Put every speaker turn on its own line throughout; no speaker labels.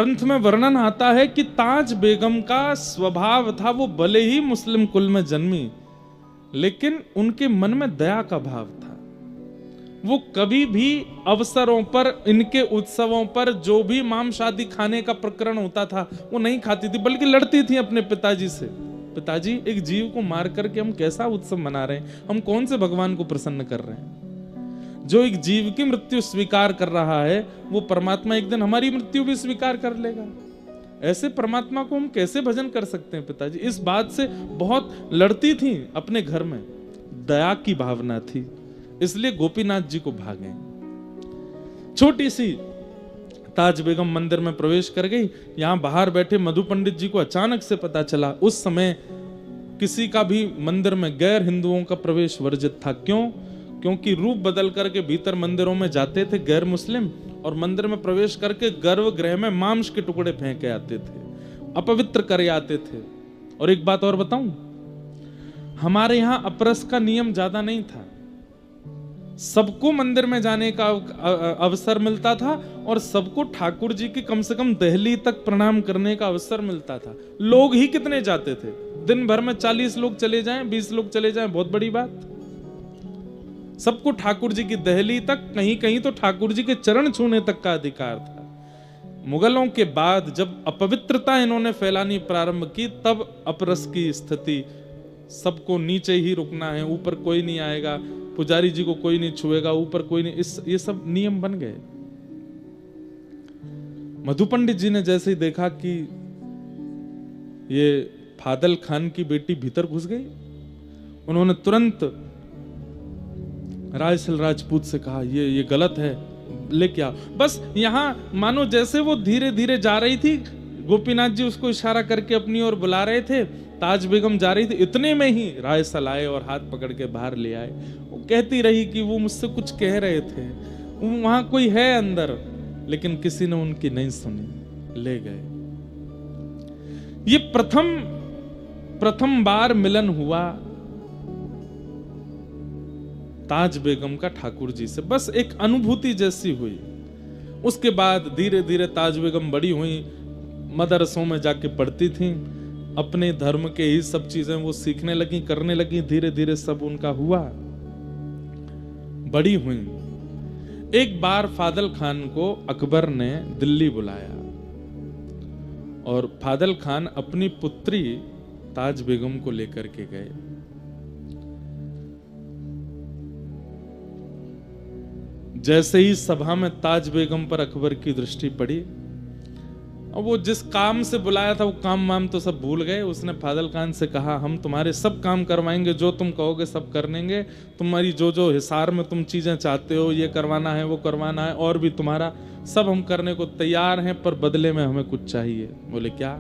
ग्रंथ में वर्णन आता है कि ताज बेगम का स्वभाव था, वो भले ही मुस्लिम कुल में जन्मी लेकिन उनके मन में दया का भाव था। वो कभी भी अवसरों पर, इनके उत्सवों पर जो भी मांस आदि खाने का प्रकरण होता था वो नहीं खाती थी, बल्कि लड़ती थी अपने पिताजी से। पिताजी, एक जीव को मार करके हम कैसा उत्सव मना रहे हैं, हम कौन से भगवान को प्रसन्न कर रहे हैं। जो एक जीव की मृत्यु स्वीकार कर रहा है वो परमात्मा एक दिन हमारी मृत्यु भी स्वीकार कर लेगा। ऐसे परमात्मा को हम कैसे भजन कर सकते हैं पिताजी। इस बात से बहुत लड़ती थी अपने घर में, दया की भावना थी, इसलिए गोपीनाथ जी को भागे। छोटी सी ताज बेगम मंदिर में प्रवेश कर गई। यहां बाहर बैठे मधु पंडित जी को अचानक से पता चला। उस समय किसी का भी मंदिर में गैर हिंदुओं का प्रवेश वर्जित था। क्यों? क्योंकि रूप बदल करके भीतर मंदिरों में जाते थे गैर मुस्लिम, और मंदिर में प्रवेश करके गर्भगृह में मांस के टुकड़े फेंके आते थे, अपवित्र करे आते थे। और एक बात और बताऊं, हमारे यहां अपरस का नियम ज्यादा नहीं था, सबको मंदिर में जाने का अवसर मिलता था और सबको ठाकुर जी की कम से कम दहली तक प्रणाम करने का अवसर मिलता था। लोग ही कितने जाते थे, दिन भर में 40 लोग चले जाएं, 20 लोग चले जाएं, बहुत बड़ी बात। सबको ठाकुर जी की दहली तक, कहीं कहीं तो ठाकुर जी के चरण छूने तक का अधिकार था। मुगलों के बाद जब अपवित्रता इन्होंने फैलानी प्रारंभ की, तब अपरस की स्थिति, सबको नीचे ही रुकना है, ऊपर कोई नहीं आएगा, पुजारी जी को कोई नहीं छुएगा, ऊपर कोई नहीं, ये सब नियम बन गए। मधु पंडित जी ने जैसे ही देखा कि ये फादल खान की बेटी भीतर घुस गई, उन्होंने तुरंत रायसल राजपूत से कहा ये गलत है, लेके आओ। बस यहां मानो जैसे वो धीरे धीरे जा रही थी, गोपीनाथ जी उसको इशारा करके अपनी ओर बुला रहे थे, ताज बेगम जा रही थी, इतने में ही रायसल आए और हाथ पकड़ के बाहर ले आए। वो कहती रही कि वो मुझसे कुछ कह रहे थे, वहां कोई है अंदर, लेकिन किसी ने उनकी नहीं सुनी, ले गए। ये प्रथम बार मिलन हुआ ताज बेगम का ठाकुर जी से, बस एक अनुभूति जैसी हुई। उसके बाद धीरे धीरे ताज बेगम बड़ी हुई, मदरसों में जाके पढ़ती थी, अपने धर्म के ही सब चीजें वो सीखने लगी, करने लगी, धीरे धीरे सब उनका हुआ, बड़ी हुई। एक बार फादल खान को अकबर ने दिल्ली बुलाया और फादल खान अपनी पुत्री ताज बेगम को लेकर के गए। जैसे ही सभा में ताज बेगम पर अकबर की दृष्टि पड़ी, और वो जिस काम से बुलाया था वो काम वाम तो सब भूल गए। उसने फादल खान से कहा, हम तुम्हारे सब काम करवाएंगे, जो तुम कहोगे सब कर लेंगे, तुम्हारी जो जो हिसार में तुम चीजें चाहते हो, ये करवाना है वो करवाना है, और भी तुम्हारा सब हम करने को तैयार हैं, पर बदले में हमें कुछ चाहिए। बोले क्या?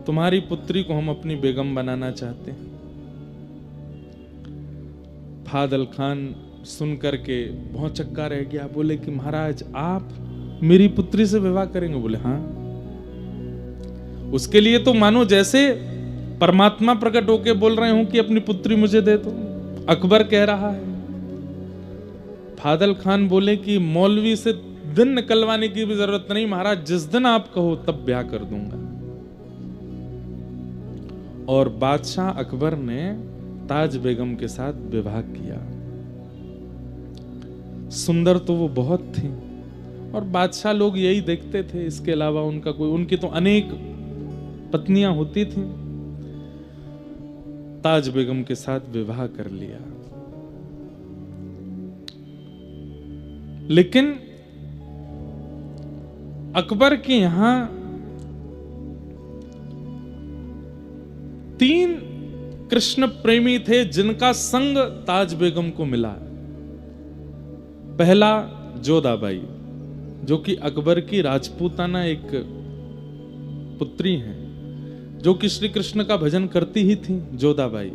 तुम्हारी पुत्री को हम अपनी बेगम बनाना चाहते हैं। फादल खान सुन करके बहुत चक्का रह गया। बोले कि महाराज, आप मेरी पुत्री से विवाह करेंगे? बोले हाँ। उसके लिए तो मानो जैसे परमात्मा प्रकट होके बोल रहे हूं कि अपनी पुत्री मुझे दे दो, अकबर कह रहा है। फादल खान बोले कि मौलवी से दिन निकलवाने की भी जरूरत नहीं महाराज, जिस दिन आप कहो तब ब्याह कर दूंगा। और बादशाह अकबर ने ताज बेगम के साथ विवाह किया। सुंदर तो वो बहुत थी, और बादशाह लोग यही देखते थे, इसके अलावा उनका कोई, उनकी तो अनेक पत्नियां होती थी। ताज बेगम के साथ विवाह कर लिया। लेकिन अकबर के यहां 3 कृष्ण प्रेमी थे जिनका संग ताज बेगम को मिला। पहला जोधाबाई, जो कि अकबर की राजपूताना एक पुत्री हैं, जो कि श्री कृष्ण का भजन करती ही थी, जोधाबाई।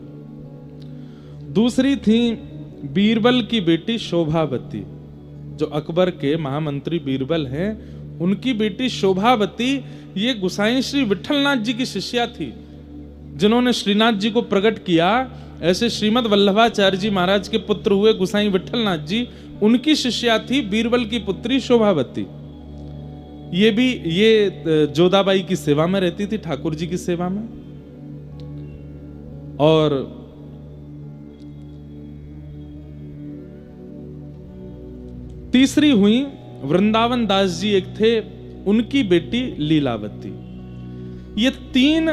दूसरी थी बीरबल की बेटी शोभावती, जो अकबर के महामंत्री बीरबल हैं, उनकी बेटी शोभावती ये गुसाई श्री विठलनाथ जी की शिष्या थी, जिन्होंने श्रीनाथ जी को प्रकट किया। ऐसे श्रीमद वल्लभाचार्य जी महाराज के पुत्र हुए गुसाई विठलनाथ जी, उनकी शिष्या थी बीरबल की पुत्री शोभावती। ये जोधाबाई की सेवा में रहती थी, ठाकुर जी की सेवा में। और तीसरी हुई वृंदावन दास जी, एक थे, उनकी बेटी लीलावती। ये 3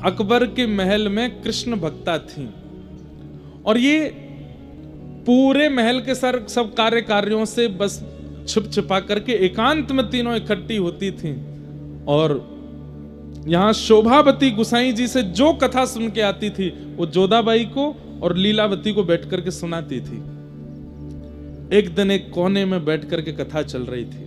अकबर के महल में कृष्ण भक्ता थीं। और ये पूरे महल के सब कार्यों से बस छुप छुपा करके एकांत में तीनों इकट्ठी होती थीं। और यहां शोभावती गुसाई जी से जो कथा सुन के आती थी वो जोधाबाई को और लीलावती को बैठ करके सुनाती थी। एक दिन एक कोने में बैठ करके कथा चल रही थी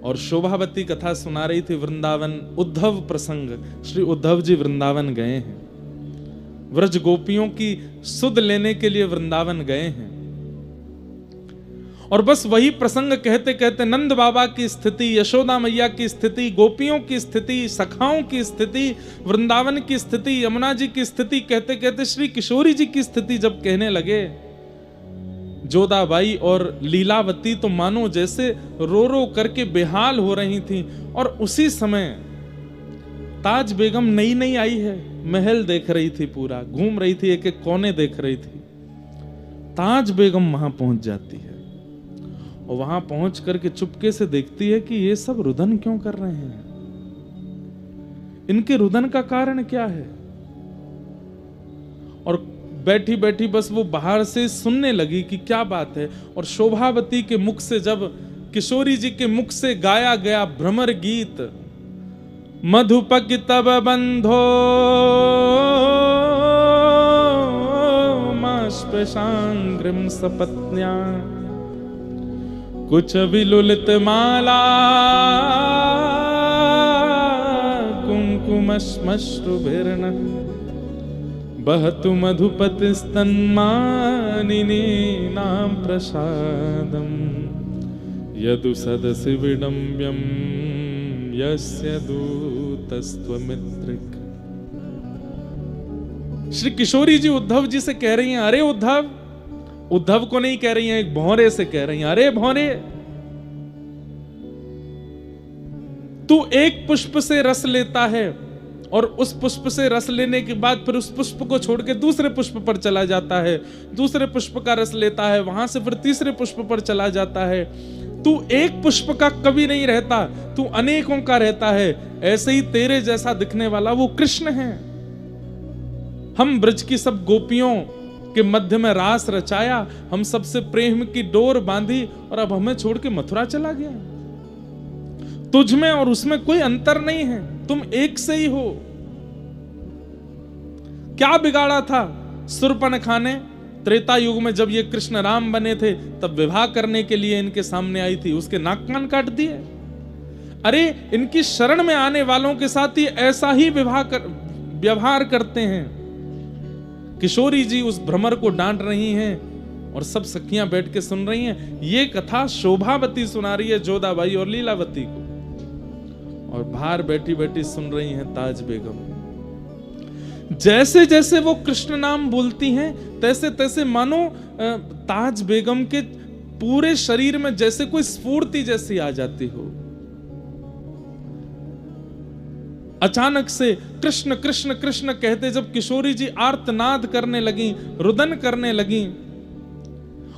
और शोभावती कथा सुना रही थी। वृंदावन उद्धव प्रसंग, श्री उद्धव जी वृंदावन गए हैं, व्रज गोपियों की सुध लेने के लिए वृंदावन गए हैं। और बस वही प्रसंग कहते कहते नंद बाबा की स्थिति, यशोदा मैया की स्थिति, गोपियों की स्थिति, सखाओं की स्थिति, वृंदावन की स्थिति, यमुना जी की स्थिति कहते कहते श्री किशोरी जी की स्थिति जब कहने लगे, जोधाबाई और लीलावती तो मानो जैसे रो रो करके बेहाल हो रही थी। और उसी समय ताज बेगम नई नई आई है, महल देख रही थी, पूरा घूम रही थी, एक एक कोने देख रही थी। ताज बेगम वहां पहुंच जाती है और वहां पहुंच करके चुपके से देखती है कि ये सब रुदन क्यों कर रहे हैं, इनके रुदन का कारण क्या है। और बैठी बैठी बस वो बाहर से सुनने लगी कि क्या बात है। और शोभावती के मुख से, जब किशोरी जी के मुख से गाया गया भ्रमर गीत, मधुपक तब बंधो मास्पशांग्रिम सपत्न्या कुछ विलुलित माला कुंकुमश्मश्रुभिर्न बहतु मधुपतिस्तन्मानिनी नाम प्रसादम यदु सदसि विडम्ब्यम यस्य दूतस्त्वमित्रिक। श्री किशोरी जी उद्धव जी से कह रही हैं, अरे उद्धव, उद्धव को नहीं कह रही हैं, एक भौरे से कह रही हैं, अरे भौरे, तू एक पुष्प से रस लेता है और उस पुष्प से रस लेने के बाद फिर उस पुष्प को छोड़ के दूसरे पुष्प पर चला जाता है, दूसरे पुष्प का रस लेता है, वहां से फिर तीसरे पुष्प पर चला जाता है। तू एक पुष्प का कभी नहीं रहता, तू अनेकों का रहता है। ऐसे ही तेरे जैसा दिखने वाला वो कृष्ण है। हम ब्रज की सब गोपियों के मध्य में रास रचाया, हम सबसे प्रेम की डोर बांधी और अब हमें छोड़ के मथुरा चला गया। तुझ में और उसमें कोई अंतर नहीं है, तुम एक से ही हो। क्या बिगाड़ा था शूर्पणखा ने त्रेता युग में, जब ये कृष्ण राम बने थे तब विवाह करने के लिए इनके सामने आई थी, उसके नाक कान काट दिए। अरे इनकी शरण में आने वालों के साथ ही ऐसा ही व्यवहार करते हैं। किशोरी जी उस भ्रमर को डांट रही हैं और सब सखियां बैठ के सुन रही हैं। ये कथा शोभावती सुना रही है जोधाबाई और लीलावती को, और बाहर बैठी बैठी सुन रही हैं ताज बेगम। जैसे जैसे वो कृष्ण नाम बोलती हैं तैसे तैसे मानो ताज बेगम के पूरे शरीर में जैसे कोई स्फूर्ति जैसी आ जाती हो। अचानक से कृष्ण कृष्ण कृष्ण कहते जब किशोरी जी आर्तनाद करने लगी, रुदन करने लगी,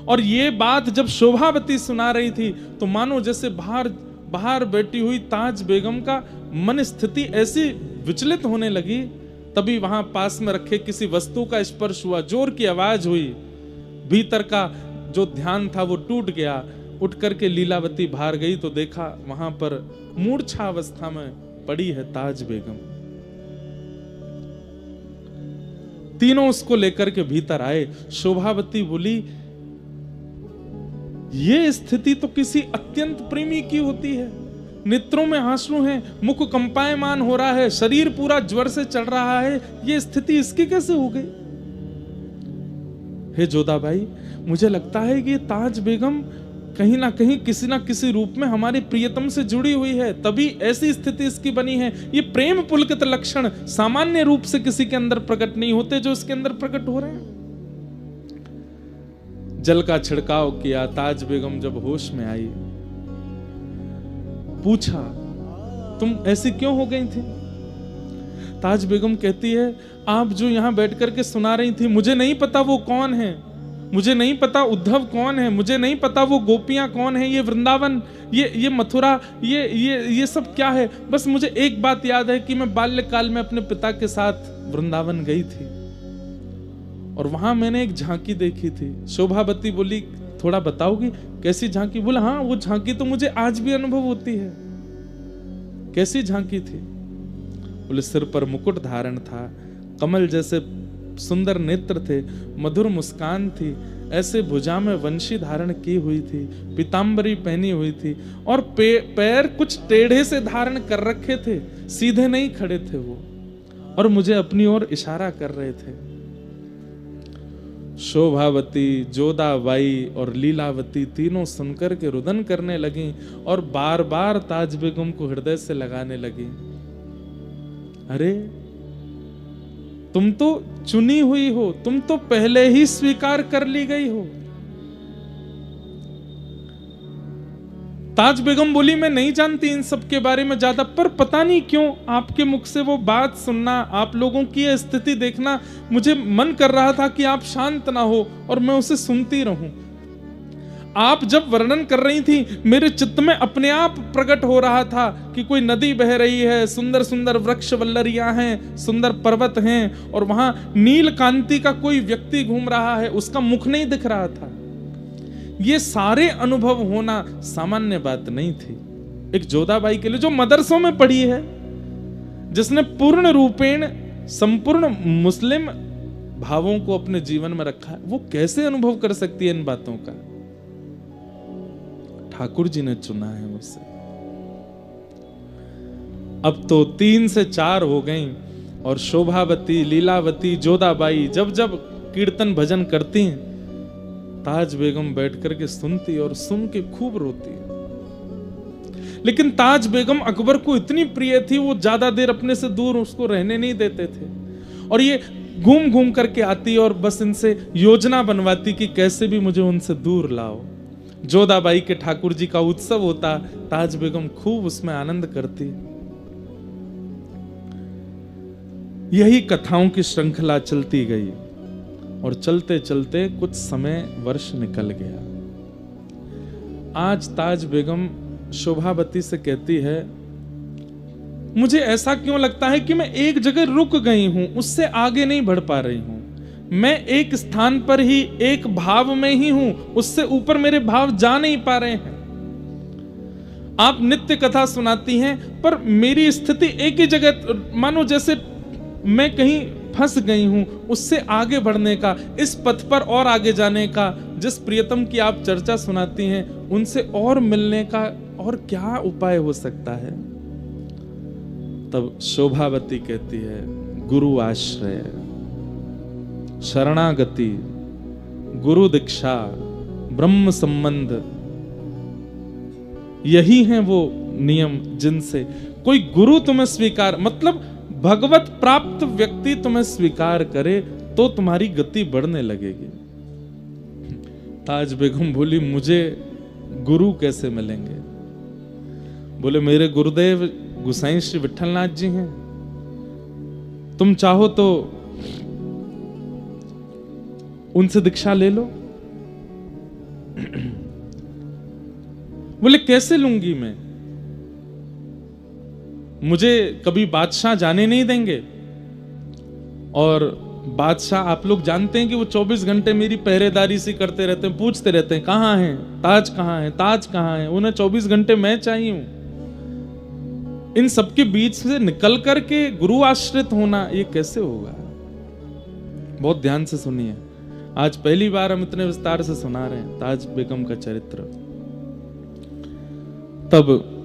और ये बात जब शोभावती सुना रही थी तो मानो जैसे बाहर बैठी हुई ताज बेगम का मन स्थिति ऐसी विचलित होने लगी। तभी वहां पास में रखे किसी वस्तु का स्पर्श हुआ, जोर की आवाज हुई, भीतर का जो ध्यान था वो टूट गया। उठ करके लीलावती बाहर गई तो देखा वहां पर मूर्छा अवस्था में पड़ी है ताज बेगम। तीनों उसको लेकर के भीतर आए। शोभावती बोली, ये स्थिति तो किसी अत्यंत प्रेमी की होती है। नेत्रों में आंसू हैं, मुख कंपायमान हो रहा है, शरीर पूरा ज्वर से चढ़ रहा है, ये स्थिति इसकी कैसे हो गई? हे जोधाबाई, मुझे लगता है कि ताज बेगम कहीं ना कहीं किसी ना किसी रूप में हमारे प्रियतम से जुड़ी हुई है, तभी ऐसी स्थिति इसकी बनी है। ये प्रेम पुलकित लक्षण सामान्य रूप से किसी के अंदर प्रकट नहीं होते जो इसके अंदर प्रकट हो रहे हैं। जल का छिड़काव किया। ताज बेगम जब होश में आई पूछा, तुम ऐसी क्यों हो गई थी? ताज बेगम कहती है, आप जो यहां बैठ करके सुना रही थी, मुझे नहीं पता वो कौन है, मुझे नहीं पता उद्धव कौन है, मुझे नहीं पता वो गोपियां कौन है, ये वृंदावन, ये मथुरा, ये सब क्या है। बस मुझे एक बात याद है कि मैं बाल्यकाल में अपने पिता के साथ वृंदावन गई थी और वहां मैंने एक झांकी देखी थी। शोभावती बोली, थोड़ा बताओगी कैसी झांकी? बोला, हाँ वो झांकी तो मुझे आज भी अनुभव होती है। कैसी झांकी थी? बोले, सिर पर मुकुट धारण था, कमल जैसे सुंदर नेत्र थे, मधुर मुस्कान थी, ऐसे भुजा में वंशी धारण की हुई थी, पीतांबरी पहनी हुई थी और पैर कुछ टेढ़े से धारण कर रखे थे, सीधे नहीं खड़े थे वो, और मुझे अपनी ओर इशारा कर रहे थे। शोभावती, जोधाबाई और लीलावती तीनों सुनकर के रुदन करने लगी और बार बार ताज बेगम को हृदय से लगाने लगी। अरे तुम तो चुनी हुई हो, तुम तो पहले ही स्वीकार कर ली गई हो। ताज बेगम बोली, मैं नहीं जानती इन सब के बारे में ज्यादा, पर पता नहीं क्यों आपके मुख से वो बात सुनना, आप लोगों की यह स्थिति देखना, मुझे मन कर रहा था कि आप शांत ना हो और मैं उसे सुनती रहूं। आप जब वर्णन कर रही थी, मेरे चित्त में अपने आप प्रकट हो रहा था कि कोई नदी बह रही है, सुंदर सुंदर वृक्ष वल्लरियां हैं, सुंदर पर्वत हैं, और वहां नील कांति का कोई व्यक्ति घूम रहा है, उसका मुख नहीं दिख रहा था। ये सारे अनुभव होना सामान्य बात नहीं थी एक जोधाबाई के लिए, जो मदरसों में पढ़ी है, जिसने पूर्ण रूपेण संपूर्ण मुस्लिम भावों को अपने जीवन में रखा है। वो कैसे अनुभव कर सकती है इन बातों का? ठाकुर जी ने चुना है मुझसे। अब तो 3 से 4 हो गई और शोभावती, लीलावती, जोधाबाई जब जब कीर्तन भजन करती हैं, ताज बेगम बैठ करके सुनती और सुन के खूब रोती है। लेकिन ताज बेगम अकबर को इतनी प्रिय थी, वो ज्यादा देर अपने से दूर उसको रहने नहीं देते थे, और ये घूम घूम करके आती और बस इनसे योजना बनवाती कि कैसे भी मुझे उनसे दूर लाओ। जोधाबाई के ठाकुर जी का उत्सव होता, ताज बेगम खूब उसमें आनंद करती। यही कथाओं की श्रृंखला चलती गई और चलते चलते कुछ समय वर्ष निकल गया। आज ताज बेगम शोभावती से कहती है, मुझे ऐसा क्यों लगता है कि मैं एक जगह रुक गई हूं, उससे आगे नहीं बढ़ पा रही हूं। मैं एक स्थान पर ही, एक भाव में ही हूं, उससे ऊपर मेरे भाव जा नहीं पा रहे हैं। आप नित्य कथा सुनाती हैं, पर मेरी स्थिति एक ही जगह, मानो जैसे मैं कहीं फंस गई हूं। उससे आगे बढ़ने का, इस पथ पर और आगे जाने का, जिस प्रियतम की आप चर्चा सुनाती हैं, उनसे और मिलने का और क्या उपाय हो सकता है? तब शोभावती कहती है, गुरु आश्रय, शरणागति, गुरु दीक्षा, ब्रह्म संबंध, यही हैं वो नियम जिनसे कोई गुरु तुम्हें स्वीकार, मतलब भगवत प्राप्त व्यक्ति तुम्हें स्वीकार करे तो तुम्हारी गति बढ़ने लगेगी। ताज बेगम बोली, मुझे गुरु कैसे मिलेंगे? बोले, मेरे गुरुदेव गुसाई श्री विठलनाथ जी हैं, तुम चाहो तो उनसे दीक्षा ले लो। बोले, कैसे लूंगी मैं? मुझे कभी बादशाह जाने नहीं देंगे, और बादशाह आप लोग जानते हैं कि वो 24 घंटे मेरी पहरेदारी सी करते रहते हैं, पूछते रहते हैं कहां है ताज, कहां है ताज, कहां है। उन्हें 24 घंटे मैं चाहिए हूं। इन सबके बीच से निकल करके गुरु आश्रित होना, ये कैसे होगा? बहुत ध्यान से सुनिए, आज पहली बार हम इतने विस्तार से सुना रहे हैं ताज बेगम का चरित्र। तब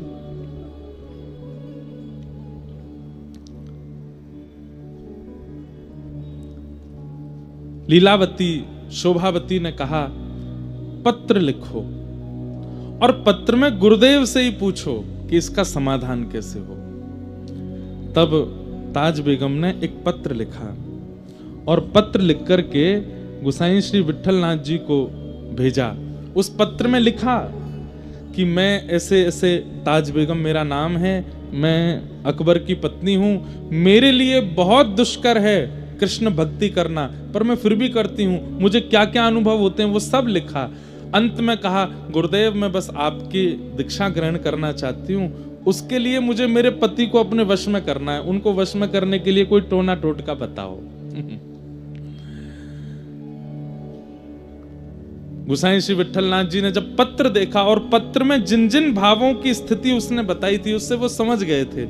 लीलावती, शोभावती ने कहा, पत्र लिखो और पत्र में गुरुदेव से ही पूछो कि इसका समाधान कैसे हो। तब ताज बेगम ने एक पत्र लिखा और पत्र लिख करके गुसाई श्री विठलनाथ जी को भेजा। उस पत्र में लिखा कि मैं ऐसे ऐसे, ताज बेगम मेरा नाम है, मैं अकबर की पत्नी हूं, मेरे लिए बहुत दुष्कर है कृष्ण भक्ति करना, पर मैं फिर भी करती हूं, मुझे क्या क्या अनुभव होते हैं वो सब लिखा। अंत में कहा, गुरुदेव मैं बस आपकी दीक्षा ग्रहण करना चाहती हूं, उसके लिए मुझे मेरे पति को अपने वश में करना है, उनको वश में करने के लिए कोई टोना टोटका बताओ। गोसाई श्री विठलनाथ जी ने जब पत्र देखा और पत्र में जिन जिन भावों की स्थिति उसने बताई थी उससे वो समझ गए थे।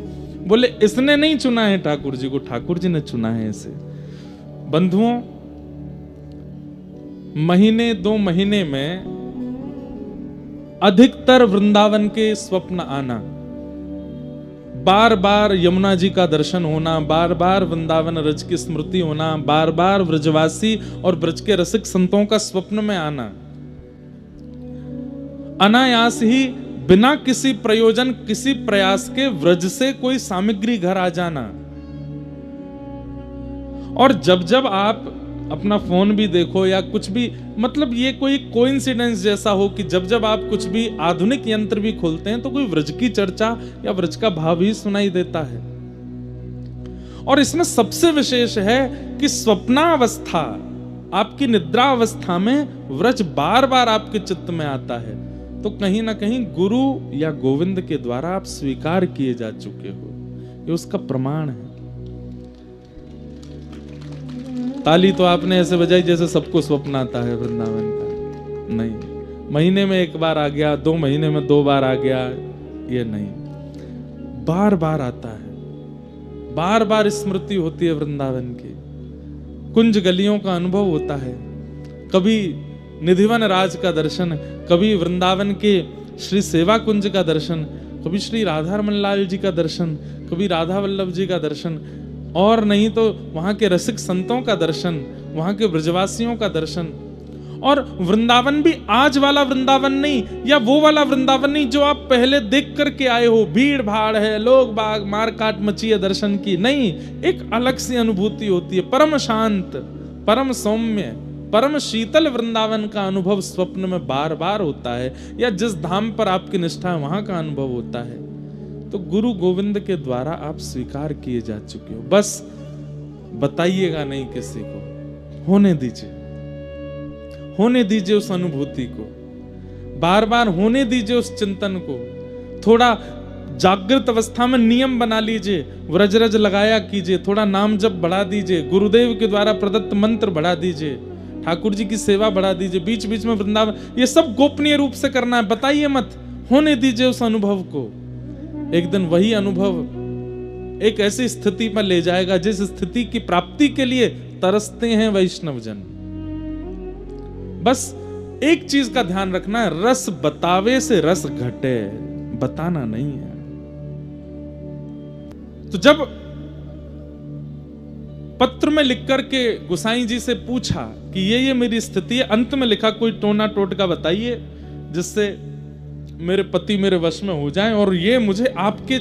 बोले इसने नहीं चुना है ठाकुर जी को, ठाकुर जी ने चुना है इसे। बंधुओं, महीने 2 महीने में अधिकतर वृंदावन के स्वप्न आना, बार बार यमुना जी का दर्शन होना, बार बार वृंदावन रज की स्मृति होना, बार बार व्रजवासी और ब्रज के रसिक संतों का स्वप्न में आना, अनायास ही बिना किसी प्रयोजन किसी प्रयास के व्रज से कोई सामग्री घर आ जाना। और जब जब आप अपना फोन भी देखो या कुछ भी, मतलब ये कोई कोइंसिडेंस जैसा हो कि जब जब आप कुछ भी आधुनिक यंत्र भी खोलते हैं तो कोई व्रज की चर्चा या व्रज का भाव ही सुनाई देता है। और इसमें सबसे विशेष है कि स्वप्नावस्था, आपकी निद्रा अवस्था में व्रज बार बार आपके चित्त में आता है, तो कहीं ना कहीं गुरु या गोविंद के द्वारा आप स्वीकार किए जा चुके हो, ये उसका प्रमाण है। ताली तो आपने ऐसे बजाई जैसे सबको स्वप्न आता है वृंदावन का, नहीं। महीने में 1 बार आ गया, 2 महीने में 2 बार आ गया, ये नहीं, बार बार आता है, बार बार स्मृति होती है वृंदावन की, कुंज गलियों का अनुभव होता है। कभी निधिवन राज का दर्शन, कभी वृंदावन के श्री सेवा कुंज का दर्शन, कभी श्री राधा रमन लाल जी का दर्शन, कभी राधा वल्लभ जी का दर्शन, और नहीं तो वहां के रसिक संतों का दर्शन, वहां के ब्रजवासियों का दर्शन। और वृंदावन भी आज वाला वृंदावन नहीं, या वो वाला वृंदावन नहीं जो आप पहले देख करके आए हो, भीड़ भाड़ है, लोग बाग मार काट मची है दर्शन की, नहीं। एक अलग सी अनुभूति होती है, परम शांत, परम सौम्य, परम शीतल वृंदावन का अनुभव स्वप्न में बार बार होता है, या जिस धाम पर आपकी निष्ठा है वहां का अनुभव होता है। तो गुरु गोविंद के द्वारा आप स्वीकार किए जा चुके हो, बस बताइएगा नहीं किसी को, होने दीजिए, होने दीजिए उस अनुभूति को, बार बार होने दीजिए उस चिंतन को। थोड़ा जागृत अवस्था में नियम बना लीजिए, व्रज रज लगाया कीजिए, थोड़ा नाम जप बढ़ा दीजिए, गुरुदेव के द्वारा प्रदत्त मंत्र बढ़ा दीजिए, ठाकुर जी की सेवा बढ़ा दीजिए, बीच बीच में वृंदावन, ये सब गोपनीय रूप से करना है, बताइए मत, होने दीजिए उस अनुभव को। एक दिन वही अनुभव एक ऐसी स्थिति पर ले जाएगा जिस स्थिति की प्राप्ति के लिए तरसते हैं वैष्णव जन। बस एक चीज का ध्यान रखना है, रस बतावे से रस घटे, बताना नहीं है। तो जब पत्र में लिख करके गोसाई जी से पूछा कि ये मेरी स्थिति है, अंत में लिखा कोई टोना टोटका बताइए जिससे मेरे पति मेरे वश में हो जाएं और ये मुझे आपके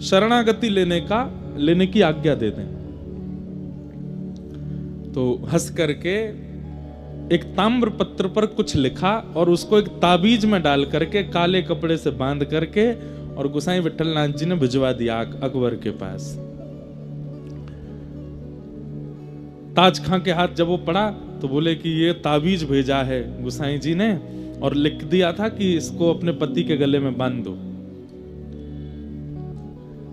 शरणागति लेने की आज्ञा दे दें। तो हंस करके एक ताम्र पत्र पर कुछ लिखा और उसको एक ताबीज में डाल करके काले कपड़े से बांध करके और गोसाई विठलनाथ जी ने भिजवा दिया अकबर के पास। ताज खां के हाथ जब वो पड़ा तो बोले कि ये ताबीज भेजा है गोसाई जी ने और लिख दिया था कि इसको अपने पति के गले में बांध दो।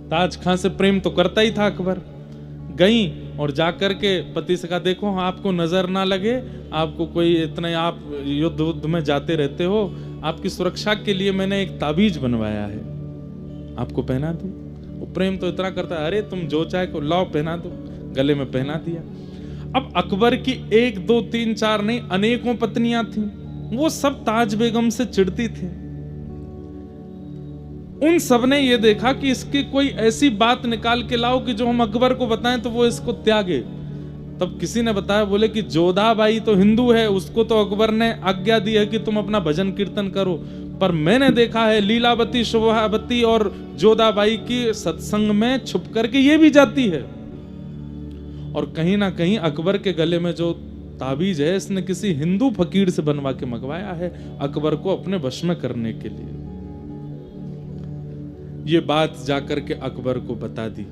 ताज खां से प्रेम तो करता ही था अकबर। गई और जाकर के पति से कहा, देखो आपको नजर ना लगे, आपको कोई इतने, आप युद्ध में जाते रहते हो, आपकी सुरक्षा के लिए मैंने एक ताबीज बनवाया है, आपको पहना दूं। वो प्रेम तो इतना करता है, अरे तुम जो चाहे को लाओ पहना दो। गले में पहना दिया। अब अकबर की 1 2 3 4 नहीं अनेकों पत्नियां थीं, वो सब ताज बेगम से चिढ़ती थी। उन सब ने ये देखा कि इसकी कोई ऐसी बात निकाल के लाओ कि जो हम अकबर को बताएं तो वो इसको त्यागे। तब किसी ने बताया, बोले कि जोधाबाई तो हिंदू है, उसको तो अकबर ने आज्ञा दी है कि तुम अपना भजन कीर्तन करो, पर मैंने देखा है लीलावती शोभावती और जोधाबाई की सत्संग में छुप करके ये भी जाती है। और कहीं ना कहीं अकबर के गले में जो ताबीज है, इसने किसी हिंदू फकीर से बनवा के मंगवाया है अकबर को अपने वश में करने के लिए। ये बात जाकर के अकबर को बता दी।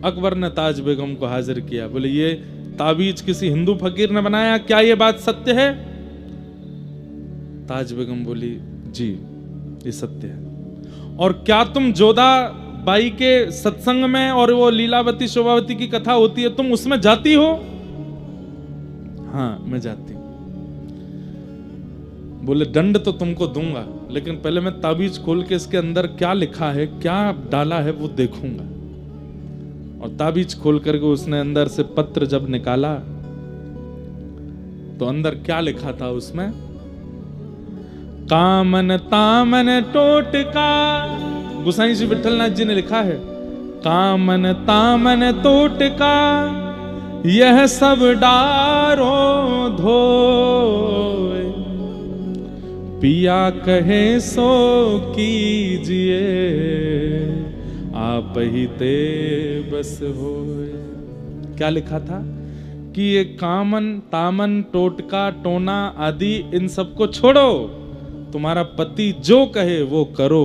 अकबर ने ताज बेगम को हाजिर किया, बोले ये ताबीज किसी हिंदू फकीर ने बनाया, क्या ये बात सत्य है? ताज बेगम बोली जी ये सत्य है। और क्या तुम जोधा बाई के सत्संग में और वो लीलावती शोभावती की कथा होती है, तुम उसमें जाती हो? हाँ मैं जाती हूं। बोले दंड तो तुमको दूंगा, लेकिन पहले मैं ताबीज खोल के इसके अंदर क्या लिखा है, क्या डाला है वो देखूंगा। और ताबीज खोल करके उसने अंदर से पत्र जब निकाला तो अंदर क्या लिखा था उसमें, कामन तामन टोटका। गोसाई जी विठलनाथ जी ने लिखा है, कामन तामन टोटका यह सब डारो धोए, पिया कहे सो कीजिए, आप ही ते बस होए। क्या लिखा था कि ये कामन तामन टोटका टोना आदि इन सबको छोड़ो, तुम्हारा पति जो कहे वो करो,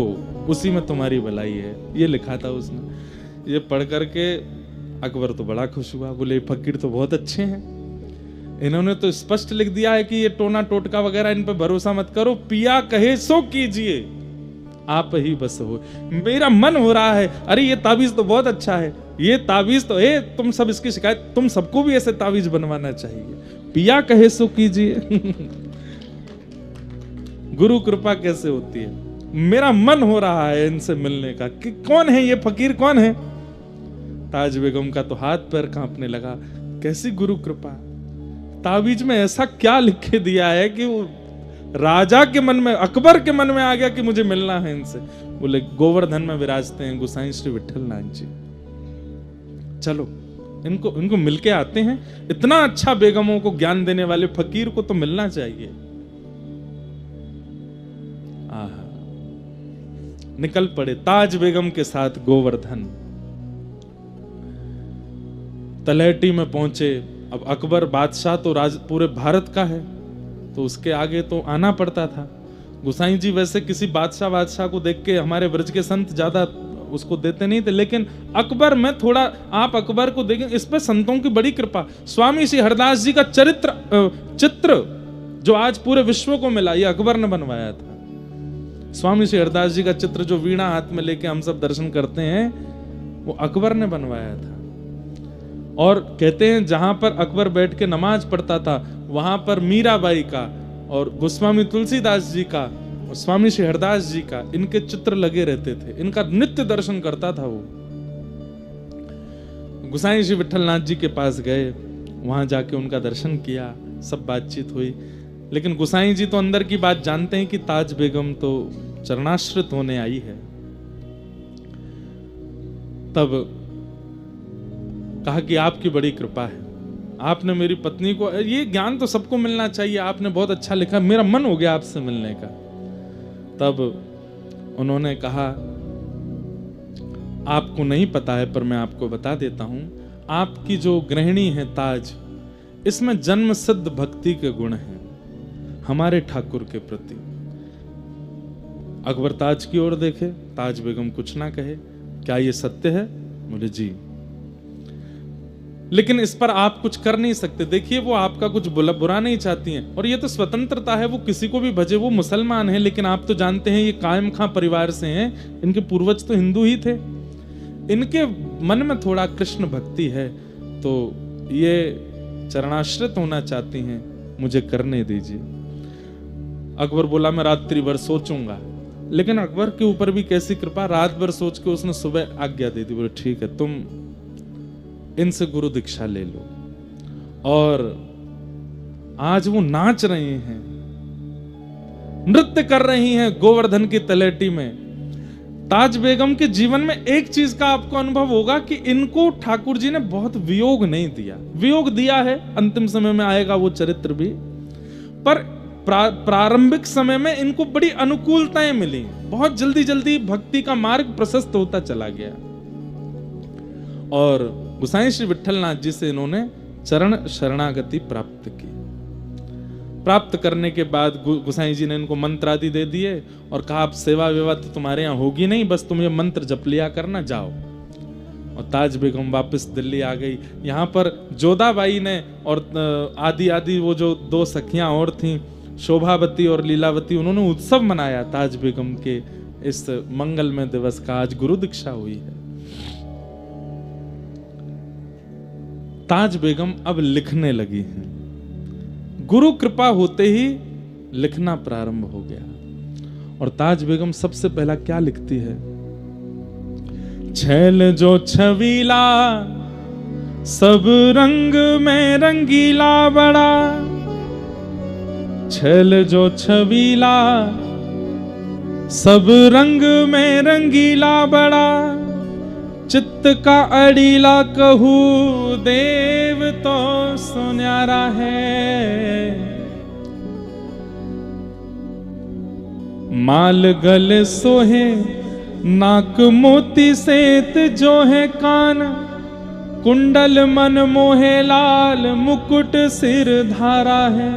उसी में तुम्हारी भलाई है। ये लिखा था उसने। ये पढ़ करके अकबर तो बड़ा खुश हुआ, बोले फकीर तो बहुत अच्छे हैं, इन्होंने तो स्पष्ट लिख दिया है कि ये टोना टोटका वगैरह इन पे भरोसा मत करो, पिया कहे सो कीजिए, आप ही बस हो। मेरा मन हो रहा है, अरे ये ताबीज तो बहुत अच्छा है, ये ताबीज तो है, तुम सब इसकी शिकायत, तुम सबको भी ऐसे ताबीज बनवाना चाहिए, पिया कहे सो कीजिए। गुरु कृपा कैसे होती है। मेरा मन हो रहा है इनसे मिलने का कि कौन है ये फकीर, कौन है। ताज बेगम का तो हाथ पैर कांपने लगा, कैसी गुरु कृपा, ताबीज में ऐसा क्या लिख के दिया है कि वो राजा के मन में, अकबर के मन में आ गया कि मुझे मिलना है इनसे। बोले गोवर्धन में विराजते हैं गोसाई श्री विठलनाथ जी, चलो इनको मिलके आते हैं, इतना अच्छा बेगमों को ज्ञान देने वाले फकीर को तो मिलना चाहिए। निकल पड़े ताज बेगम के साथ गोवर्धन। तलहटी में पहुंचे। अब अकबर बादशाह तो पूरे भारत का है, तो उसके आगे तो आना पड़ता था। गोसाई जी वैसे किसी बादशाह को देख के, हमारे ब्रज के संत ज्यादा उसको देते नहीं थे, लेकिन अकबर में थोड़ा, आप अकबर को देखें, इस पर संतों की बड़ी कृपा। स्वामी श्री हरदास जी का चित्र जो आज पूरे विश्व को मिला, ये अकबर ने बनवाया था। स्वामी श्री हरदास जी का चित्र जो वीणा हाथ में लेके हम सब दर्शन करते हैं, वो अकबर ने बनवाया था। और कहते हैं जहां पर अकबर बैठ के नमाज पढ़ता था, वहां पर मीराबाई का और गोस्वामी तुलसीदास जी का और स्वामी श्री हरदास जी का, इनके चित्र लगे रहते थे। इनका नित्य दर्शन करता था वो। गोसाई श्री विठलनाथ जी के पास गए, वहां जाके उनका दर्शन किया, सब बातचीत हुई। लेकिन गोसाई जी तो अंदर की बात जानते हैं कि ताज बेगम तो चरणाश्रित होने आई है। तब कहा कि आपकी बड़ी कृपा है, आपने मेरी पत्नी को, ये ज्ञान तो सबको मिलना चाहिए, आपने बहुत अच्छा लिखा, मेरा मन हो गया आपसे मिलने का। तब उन्होंने कहा आपको नहीं पता है पर मैं आपको बता देता हूं, आपकी जो गृहिणी है ताज, इसमें जन्म सिद्ध भक्ति के गुण हैं हमारे ठाकुर के प्रति। अकबर ताज की ओर देखे, ताज बेगम कुछ ना कहे। क्या ये सत्य है? बोले जी, लेकिन इस पर आप कुछ कर नहीं सकते। देखिए वो आपका कुछ बुरा नहीं चाहती हैं, और ये तो स्वतंत्रता है, वो किसी को भी भजे। वो मुसलमान हैं, लेकिन आप तो जानते हैं ये कायम खां परिवार से हैं, इनके पूर्वज तो हिंदू ही थे। इनके मन में थोड़ा कृष्ण भक्ति है, तो ये चरणाश्रित होना चाहती हैं, मुझे करने दीजिए। अकबर बोला मैं रात्रि भर सोचूंगा। लेकिन अकबर के ऊपर भी कैसी कृपा, रात भर सोच के उसने सुबह आज्ञा दे दी। बोले ठीक है, तुम इनसे गुरु दीक्षा ले लो। और आज वो नाच रही हैं, नृत्य कर रही हैं गोवर्धन की तलहटी में। ताज बेगम के जीवन में एक चीज का आपको अनुभव होगा कि इनको ठाकुर जी ने बहुत वियोग नहीं दिया। वियोग दिया है, अंतिम समय में आएगा वो चरित्र भी, पर प्रारंभिक समय में इनको बड़ी अनुकूलताएं मिली। बहुत जल्दी जल्दी भक्ति का मार्ग प्रशस्त होता चला गया। और गोसाई श्री विठलनाथ जी से इन्होंने चरण शरणागति प्राप्त की। प्राप्त करने के बाद गोसाई जी ने इनको मंत्र आदि दे दिए और कहा आप सेवा वेवा तो तुम्हारे यहाँ होगी नहीं, बस तुम ये मंत्र जप लिया करना, जाओ। और ताज बेगम वापस दिल्ली आ गई। यहाँ पर जोधाबाई ने और आदि वो जो दो सखियां और थीं, शोभावती और लीलावती, उन्होंने उत्सव मनाया ताज बेगम के इस मंगलमय दिवस का। आज गुरु दीक्षा हुई है। ताज बेगम अब लिखने लगी हैं। गुरु कृपा होते ही लिखना प्रारंभ हो गया। और ताज बेगम सबसे पहला क्या लिखती है? छैल जो छबीला सब रंग में रंगीला बड़ा, छैल जो छबीला सब रंग में रंगीला बड़ा, चित्त का अड़ीला कहू देव तो सुन्यारा है। माल गल सोहे नाक मोती सेत जो है कान, कुंडल मन मोहे लाल मुकुट सिर धारा है।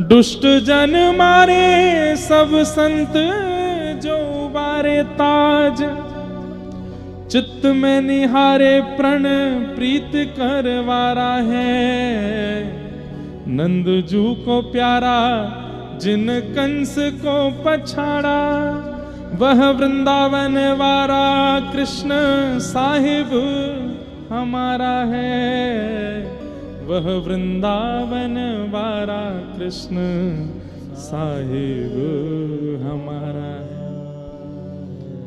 दुष्ट जन मारे सब संत जो उबारे ताज, चित्त में निहारे प्रण प्रीत करवारा है। नंदजू को प्यारा जिन कंस को पछाड़ा, वह वृंदावन वारा कृष्ण साहिब हमारा है। वह वृंदावन वारा कृष्ण साहिब हमारा है।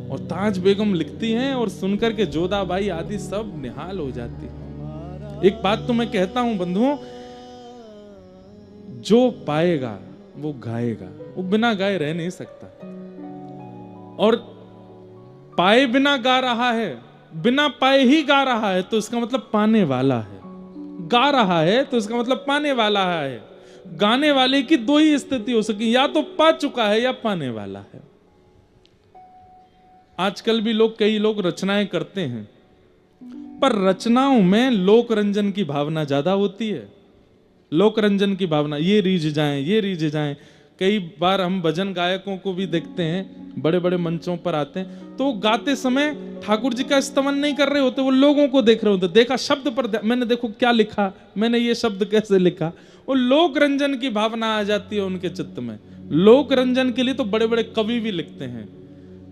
और ताज बेगम लिखती हैं और सुनकर के जोधाबाई आदि सब निहाल हो जाती है। एक बात तो मैं कहता हूं बंधुओं, जो पाएगा वो गाएगा, वो बिना गाए रह नहीं सकता। और पाए बिना गा रहा है, बिना पाए ही गा रहा है, तो इसका मतलब पाने वाला है। गा रहा है तो इसका मतलब पाने वाला है। गाने वाले की दो ही स्थिति हो सकी, या तो पा चुका है या पाने वाला है। आजकल भी कई लोग रचनाएं करते हैं, पर रचनाओं में लोक रंजन की भावना ज्यादा होती है। लोक रंजन की भावना, ये रीझ जाएं, ये रीझ जाएं। कई बार हम भजन गायकों को भी देखते हैं, बड़े बड़े मंचों पर आते हैं, तो गाते समय ठाकुर जी का स्तवन नहीं कर रहे होते, वो लोगों को देख रहे होते। देखा शब्द पर, मैंने देखो क्या लिखा, मैंने ये शब्द कैसे लिखा। वो लोक रंजन की भावना आ जाती है उनके चित्त में। लोक रंजन के लिए तो बड़े बड़े कवि भी लिखते हैं,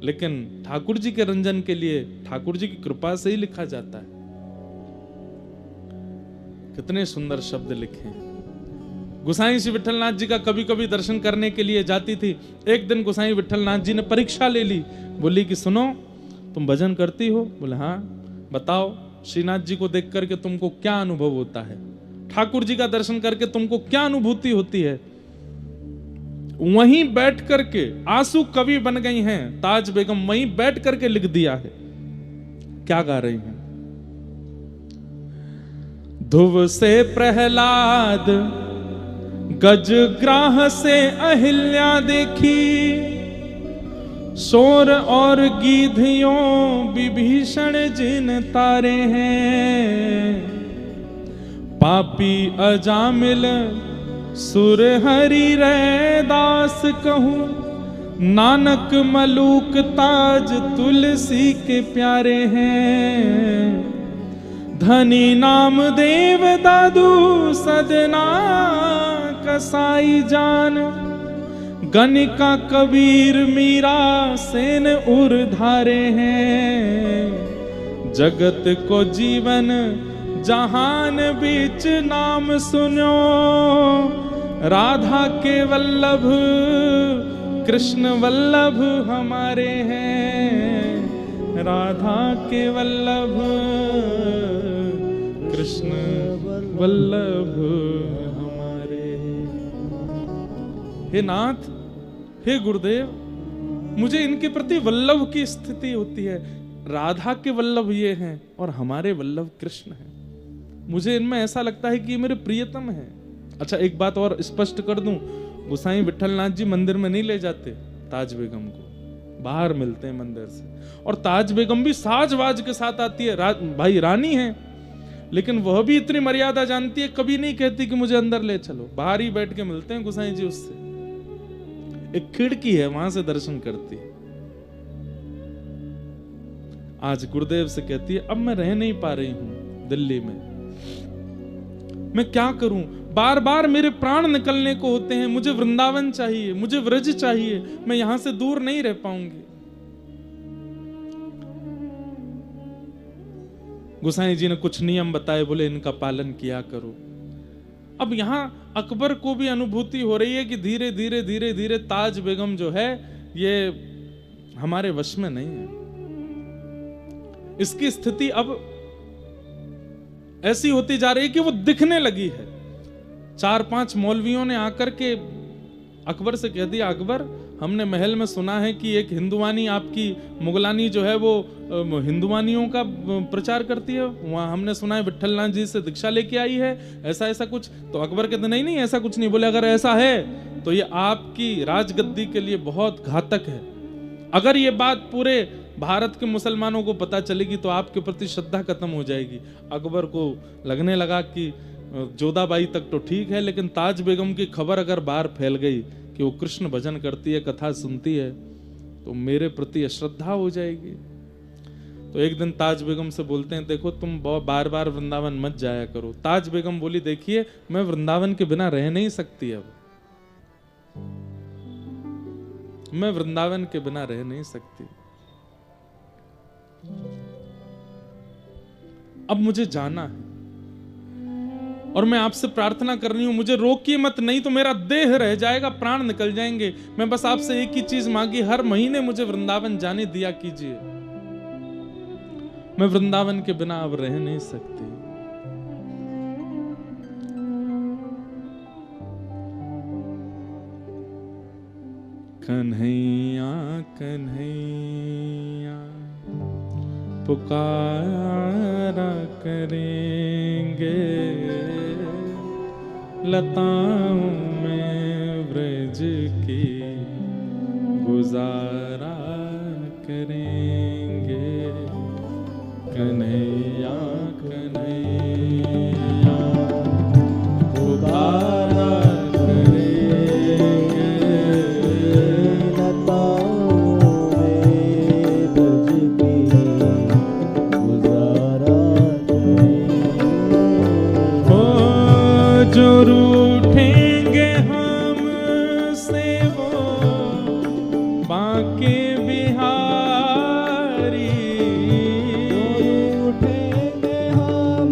लेकिन ठाकुर जी के रंजन के लिए ठाकुर जी की कृपा से ही लिखा जाता है। कितने सुंदर शब्द लिखे हैं। गोसाई श्री विठलनाथ जी का कभी कभी दर्शन करने के लिए जाती थी। एक दिन गोसाई विठलनाथ जी ने परीक्षा ले ली। बोली कि सुनो, तुम भजन करती हो? बोले हाँ। बताओ श्रीनाथ जी को देख करके तुमको क्या अनुभव होता है? ठाकुर जी का दर्शन करके तुमको क्या अनुभूति होती है? वहीं बैठ करके आंसू कवि बन गई हैं ताज बेगम, वहीं बैठ करके लिख दिया है। क्या गा रही हैं? ध्रुव से प्रहलाद, गज ग्राह से अहिल्या देखी, शोर और गीधियों विभीषण जिन तारे हैं। पापी अजामिल सुर हरि रैदास कहूं, नानक मलूक ताज तुलसी के प्यारे हैं। धनी नाम देव दादू सदना कसाई जान, गणिका कबीर मीरा सेन उर्धारे हैं। जगत को जीवन जहान बीच नाम सुनो, राधा के वल्लभ कृष्ण वल्लभ हमारे हैं। राधा के वल्लभ कृष्ण वल्लभ हमारे। हे नाथ, हे गुरुदेव, मुझे इनके प्रति वल्लभ की स्थिति होती है। राधा के वल्लभ ये हैं और हमारे वल्लभ कृष्ण हैं। मुझे इनमें ऐसा लगता है कि ये मेरे प्रियतम हैं। अच्छा, एक बात और स्पष्ट कर दूं, गोसाई विठलनाथ जी मंदिर में नहीं ले जाते ताज बेगम को, बाहर मिलते हैं मंदिर से। और ताज बेगम भी साजवाज के साथ आती है, भाई रानी है, लेकिन वह भी इतनी मर्यादा जानती है, कभी नहीं कहती कि मुझे अंदर ले चलो। बाहर ही बैठ के मिलते हैं गोसाई जी उससे, एक खिड़की है वहां से दर्शन करती है। आज गुरुदेव से कहती है अब मैं रह नहीं पा रही हूं दिल्ली में, मैं क्या करूं, बार बार मेरे प्राण निकलने को होते हैं, मुझे वृंदावन चाहिए, मुझे व्रज चाहिए, मैं यहां से दूर नहीं रह पाऊंगी। गोसाई जी ने कुछ नियम बताए, बोले इनका पालन किया करो। अब यहां अकबर को भी अनुभूति हो रही है कि धीरे धीरे धीरे धीरे ताज बेगम जो है ये हमारे वश में नहीं है। इसकी स्थिति अब ऐसी होती जा रही है कि वो दिखने लगी है। 4-5 मौलवियों ने आकर के अकबर से कह दिया, अकबर हमने महल में सुना है कि एक हिंदुवानी आपकी मुगलानी जो है वो हिंदुवानियों का प्रचार करती है, वहां हमने सुना है विठलनाथ जी से दीक्षा लेके आई है, ऐसा ऐसा कुछ। तो अकबर कहते नहीं नहीं ऐसा कुछ नहीं। बोले अगर ऐसा है तो ये आपकी राजगद्दी के लिए बहुत घातक है। अगर ये बात पूरे भारत के मुसलमानों को पता चलेगी तो आपके प्रति श्रद्धा खत्म हो जाएगी। अकबर को लगने लगा कि जोधाबाई तक तो ठीक है, लेकिन ताज बेगम की खबर अगर बाहर फैल गई कि वो कृष्ण भजन करती है, कथा सुनती है, तो मेरे प्रति अश्रद्धा हो जाएगी। तो एक दिन ताज बेगम से बोलते हैं देखो तुम बार बार वृंदावन मत जाया करो। ताज बेगम बोली देखिए मैं वृंदावन के बिना रह नहीं सकती, अब मैं वृंदावन के बिना रह नहीं सकती, अब मुझे जाना है और मैं आपसे प्रार्थना कर रही हूं मुझे रोकिए मत, नहीं तो मेरा देह रह जाएगा, प्राण निकल जाएंगे। मैं बस आपसे एक ही चीज मांगी, हर महीने मुझे वृंदावन जाने दिया कीजिए, मैं वृंदावन के बिना अब रह नहीं सकती। कन्हैया कन्हैया पुकारा करेंगे, लताओं में व्रज की गुजारा करेंगे। कन्हैया कन्हैया पुकारा करेंगे,
लताओं में ब्रज की गुजारा करेंगे।
हो जो रूठेंगे हमसे वो बांके बिहारी,
उठेंगे हम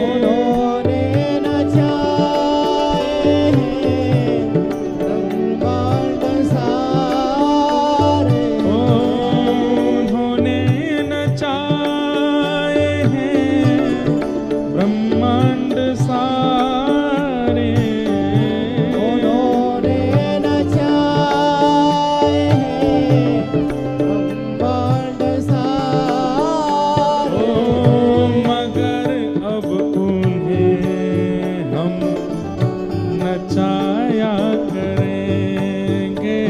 उन्होंने नचाए हैं ब्रह्मांड सारे।
उन्होंने नचाए हैं ब्रह्मांड सारे।
उन्होंने नचाए हैं ब्रह्मांड सारे।
मगर अब उन्हें हम नचाया करेंगे।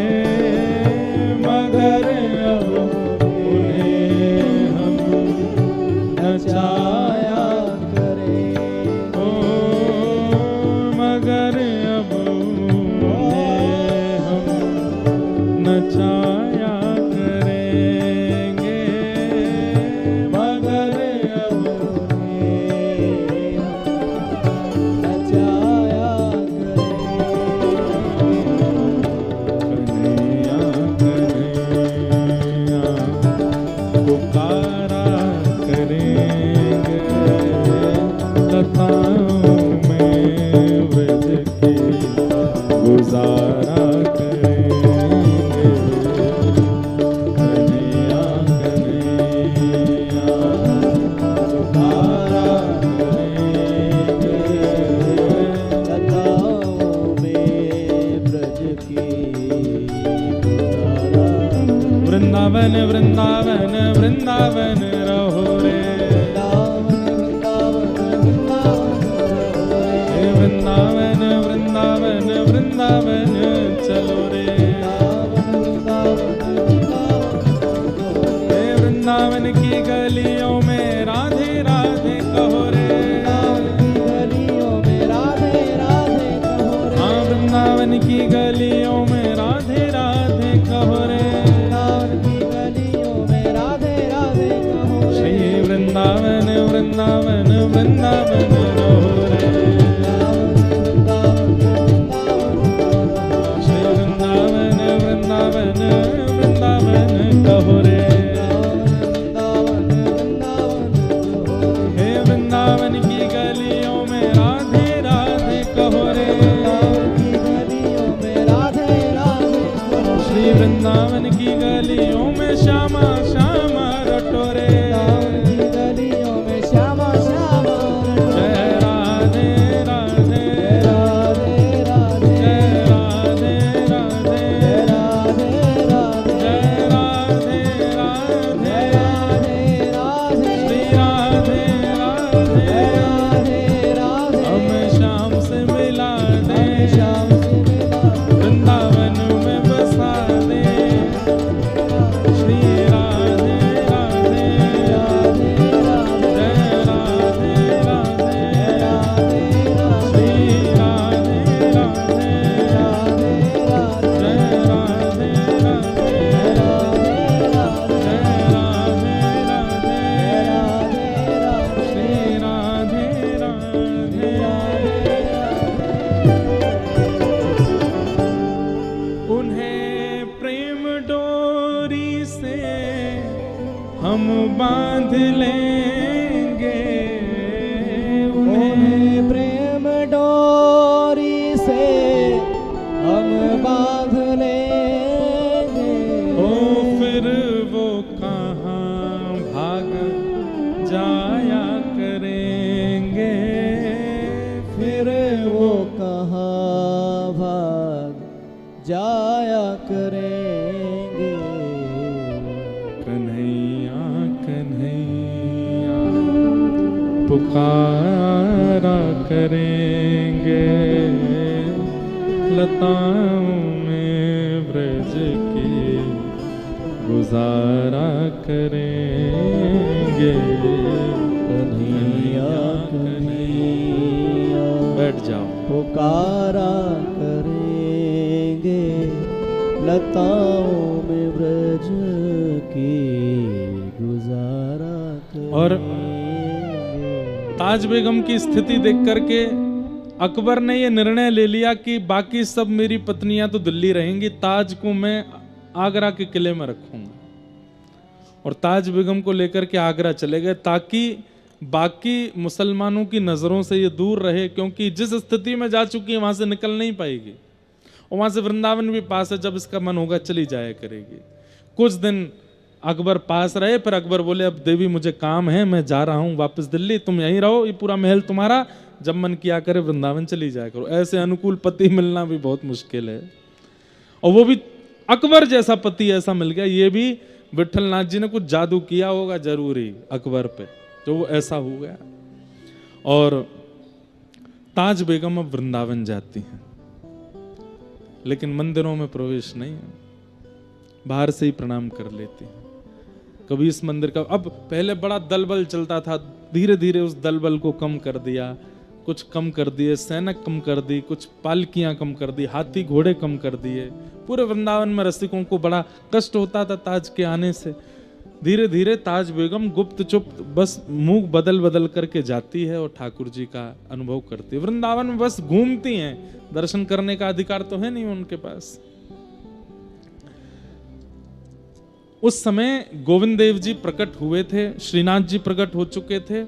मगर अब उन्हें हम नचाया ओ मगर अब उन्हें हम नचाया करेंगे। मगर अब कन्हैया कन्हैया पुकारा करेंगे। लताओं में व्रज की गुजारा करेंगे। कन्हैया कन्हैया पुकारा करेंगे।
लताओं में ब्रज की गुजारा।
वृंदावन वृंदावन वृंदावन रहो रे। वृंदावन वृंदावन वृंदावन चलो रे। वृंदावन की गलियों में राधे राधे कहो रे।
गलियों में राधे राधे कहो रे।
हाँ वृंदावन की गलियों में राधे राधे कहो रे।
वृंदावन की गलियों में राधे राधे कहो रे।
श्री वृंदावन वृंदावन वृंदावन रहो रे। श्री वृंदावन वृंदावन वृंदावन कहो रे। हे वृंदावन की गलियों में राधे राधे कहो रे। श्री वृंदावन की गलियों में श्यामा श्यामा रटो रे। जय राधे राधे जय राधे राधे जय राधे राधे श्री राधे राधे हमें श्याम से मिला दे। वृंदावन में बसा दे। श्री राधे राधे जय राधे राधे श्री राधे राधे जय राधे राधे जय राधे राधे श्री राधे राधे। उन्हें प्रेम डोरी से हम बांध लेंगे।
उन्हें प्रेम डोरी से हम बांध लेंगे।
ओ फिर वो कहाँ भाग जाया करेंगे।
फिर वो कहाँ भाग जाया करेंगे।
कन्हैया कन्हैया पुकारा करेंगे। लताओं में ब्रज की गुजारा करेंगे।
कन्हैया कन्हैया
बैठ जाओ।
पुकारा करेंगे। लताओं में ब्रज की गुजारा
और
करेंगे।
ताज बेगम की स्थिति देख करके अकबर ने ये निर्णय ले लिया कि बाकी सब मेरी पत्नियां तो दिल्ली रहेंगी, ताज को मैं आगरा के किले में रखूंगा। और ताज बेगम को लेकर के आगरा चले गए ताकि बाकी मुसलमानों की नजरों से ये दूर रहे, क्योंकि जिस स्थिति में जा चुकी है वहां से निकल नहीं पाएगी। और वहां से वृंदावन भी पास है, जब इसका मन होगा चली जाया करेगी। कुछ दिन अकबर पास रहे, फिर अकबर बोले अब देवी मुझे काम है, मैं जा रहा हूं वापस दिल्ली, तुम यहीं रहो, ये पूरा महल तुम्हारा, जब मन किया करे वृंदावन चली जाया करो। ऐसे अनुकूल पति मिलना भी बहुत मुश्किल है, और वो भी अकबर जैसा पति ऐसा मिल गया। ये भी विठलनाथ जी ने कुछ जादू किया होगा जरूरी अकबर पे, तो वो ऐसा हो गया। और ताज बेगम अब वृंदावन जाती हैं, लेकिन मंदिरों में प्रवेश नहीं है, बाहर से ही प्रणाम कर लेती हैं। कभी इस मंदिर का, अब पहले बड़ा दलबल चलता था, धीरे धीरे उस दलबल को कम कर दिया, कुछ कम कर दिए, सैनिक कम कर दी, कुछ पालकियां कम कर दी, हाथी घोड़े कम कर दिए। पूरे वृंदावन में रसिकों को बड़ा कष्ट होता था ताज के आने से। धीरे धीरे ताज बेगम गुप्त चुप्त बस मुंह बदल बदल करके जाती है और ठाकुर जी का अनुभव करती है। वृंदावन में बस घूमती हैं, दर्शन करने का अधिकार तो है नहीं उनके पास। उस समय गोविंद देव जी प्रकट हुए थे, श्रीनाथ जी प्रकट हो चुके थे,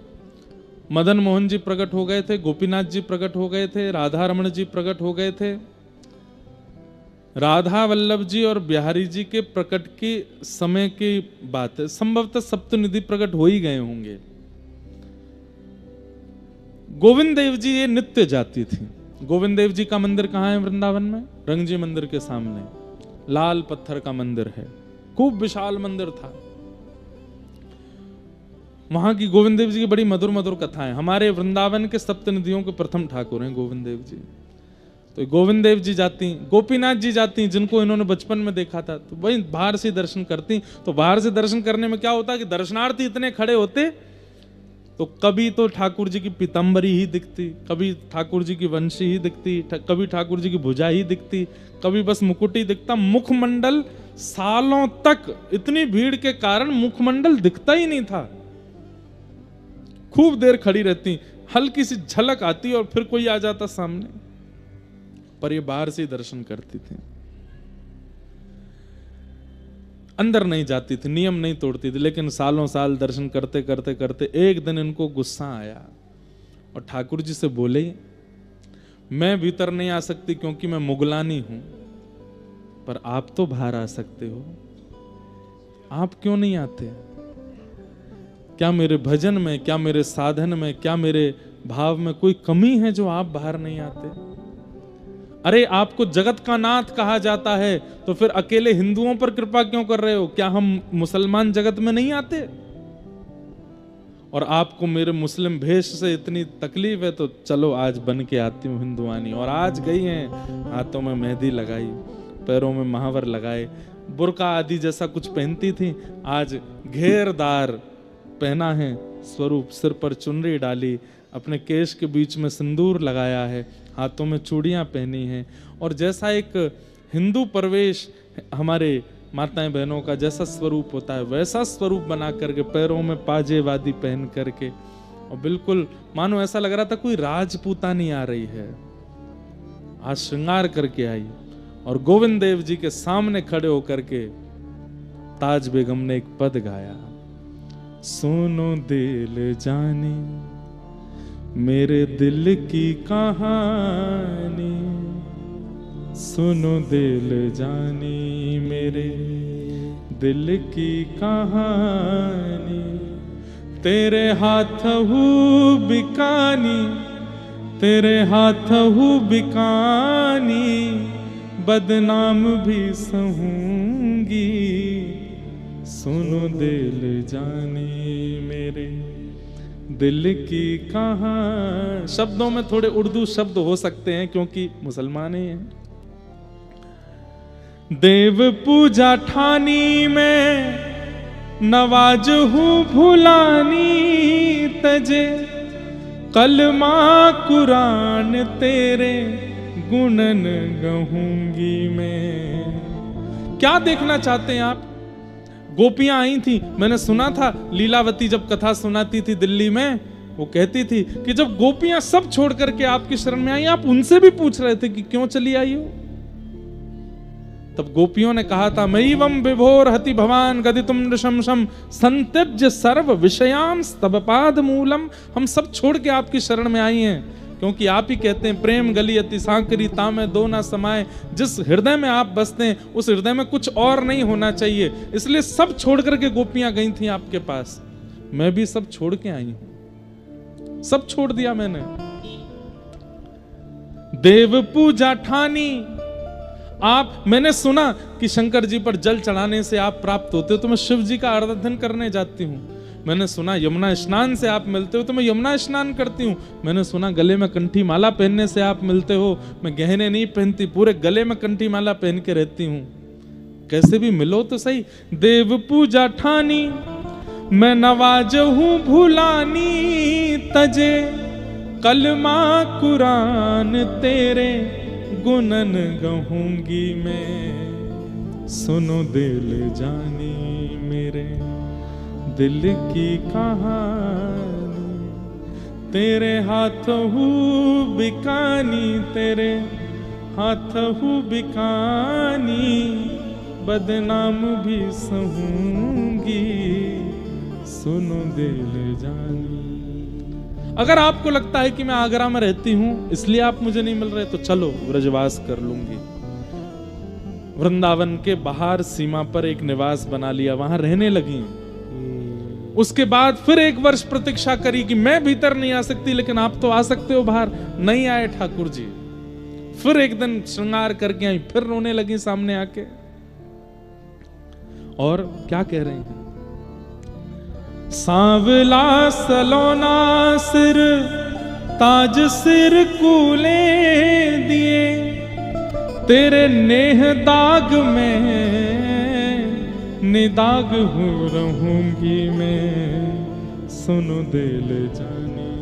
मदन मोहन जी प्रकट हो गए थे, गोपीनाथ जी प्रकट हो गए थे, राधा रमण जी प्रकट हो गए थे। राधा वल्लभ जी और बिहारी जी के प्रकट की समय की बात है, संभवतः सप्तनिधि प्रकट हो ही गए होंगे। गोविंद देव जी ये नित्य जाती थी। गोविंद देव जी का मंदिर कहाँ है वृंदावन में? रंगजी मंदिर के सामने लाल पत्थर का मंदिर है, खूब विशाल मंदिर था। वहां की गोविंद देव जी की बड़ी मधुर मधुर कथाएं। हमारे वृंदावन के सप्तनिधियों के प्रथम ठाकुर हैं गोविंद देव जी। तो गोविंद देव जी जाती, गोपीनाथ जी जाती, जिनको इन्होंने बचपन में देखा था, तो वही बाहर से दर्शन करती। तो बाहर से दर्शन करने में क्या होता कि दर्शनार्थी इतने खड़े होते, तो कभी तो ठाकुर जी की पीताम्बरी ही दिखती, कभी ठाकुर जी की वंशी ही दिखती, कभी ठाकुर जी की भुजा ही दिखती, कभी बस मुकुट ही दिखता। मुखमंडल सालों तक इतनी भीड़ के कारण मुखमंडल दिखता ही नहीं था। खूब देर खड़ी रहती, हल्की सी झलक आती और फिर कोई आ जाता सामने, पर ये बाहर से दर्शन करती थी, अंदर नहीं जाती थी, नियम नहीं तोड़ती थी। लेकिन सालों साल दर्शन करते करते करते एक दिन इनको गुस्सा आया और ठाकुर जी से बोले, मैं भीतर नहीं आ सकती क्योंकि मैं मुगलानी हूं, पर आप तो बाहर आ सकते हो, आप क्यों नहीं आते? क्या मेरे भजन में, क्या मेरे साधन में, क्या मेरे भाव में कोई कमी है जो आप बाहर नहीं आते? अरे आपको जगत का नाथ कहा जाता है, तो फिर अकेले हिंदुओं पर कृपा क्यों कर रहे हो? क्या हम मुसलमान जगत में नहीं आते? और आपको मेरे मुस्लिम भेष से इतनी तकलीफ है, तो चलो आज बन के आती हूँ हिंदुआनी। और आज गई हैं, हाथों में मेहंदी लगाई, पैरों में महावर लगाए, बुर्का आदि जैसा कुछ पहनती थी, आज घेरदार पहना है स्वरूप, सिर पर चुनरी डाली, अपने केश के बीच में सिंदूर लगाया है, हाथों में चूड़ियां पहनी हैं। और जैसा एक हिंदू प्रवेश हमारे माताएं बहनों का जैसा स्वरूप होता है, वैसा स्वरूप बना करके, पैरों में पाजे वादी पहन करके, और बिल्कुल मानो ऐसा लग रहा था कोई राजपूतानी आ रही है। आज श्रृंगार करके आई और गोविंद देव जी के सामने खड़े होकर के ताज बेगम ने एक पद गाया, सुनो दिल जाने मेरे दिल की कहानी, सुनो दिल जाने मेरे दिल की कहानी, तेरे हाथ हूँ बिकानी, तेरे हाथ हूँ बिकानी, बदनाम भी सहूंगी, सुनो दिल जाने मेरे दिल की कहानी। शब्दों में थोड़े उर्दू शब्द हो सकते हैं क्योंकि मुसलमान ही हैं। देव पूजा ठानी में नवाज हूँ भुलानी, तजे कलमा कुरान तेरे गुणन गहूंगी मैं। क्या देखना चाहते हैं आप? गोपियां आई थी, मैंने सुना था लीलावती जब कथा सुनाती थी दिल्ली में, वो कहती थी कि जब गोपियां सब छोड़ करके आपकी शरण में आई, आप उनसे भी पूछ रहे थे कि क्यों चली आई हो। तब गोपियों ने कहा था, मयिवम विभोर हति भवान गदितुम नृशंसम संत्यज्य सर्व विषयाम स्तवपाद मूलम। हम सब छोड़ के आपकी शरण में आई हैं, क्योंकि आप ही कहते हैं प्रेम गली अति सांकरी तामे दो ना समाए। जिस हृदय में आप बसते हैं उस हृदय में कुछ और नहीं होना चाहिए। इसलिए सब छोड़ करके गोपियां गई थी आपके पास, मैं भी सब छोड़ के आई हूं, सब छोड़ दिया मैंने। देव पूजा ठानी आप, मैंने सुना कि शंकर जी पर जल चढ़ाने से आप प्राप्त होते हो, तो मैं शिव जी का आराधन करने जाती हूँ। मैंने सुना यमुना स्नान से आप मिलते हो, तो मैं यमुना स्नान करती हूँ। मैंने सुना गले में कंठी माला पहनने से आप मिलते हो, मैं गहने नहीं पहनती, पूरे गले में कंठी माला पहन के रहती हूँ। कैसे भी मिलो तो सही। देव पूजा ठानी मैं नवाज हूँ भुलानी तजे, कलमा कुरान तेरे गुनन गहूंगी मैं। सुनो दिल जानी मेरे दिल की कहानी, तेरे हाथ हूँ बिकानी, तेरे हाथ हूँ बिकानी, बदनाम भी सहूंगी, सुनो दिल जानी। अगर आपको लगता है कि मैं आगरा में रहती हूं इसलिए आप मुझे नहीं मिल रहे, तो चलो ब्रजवास कर लूंगी। वृंदावन के बाहर सीमा पर एक निवास बना लिया, वहां रहने लगी। उसके बाद फिर 1 वर्ष प्रतीक्षा करी कि मैं भीतर नहीं आ सकती, लेकिन आप तो आ सकते हो बाहर। नहीं आए ठाकुर जी। फिर एक दिन श्रृंगार करके आई, फिर रोने लगी सामने आके। और क्या कह रहे हैं, सांवला सलोना सिर ताज सिर कूले दिए, तेरे नेह दाग में निदाग हो रहूंगी मैं। सुनो दिल जानी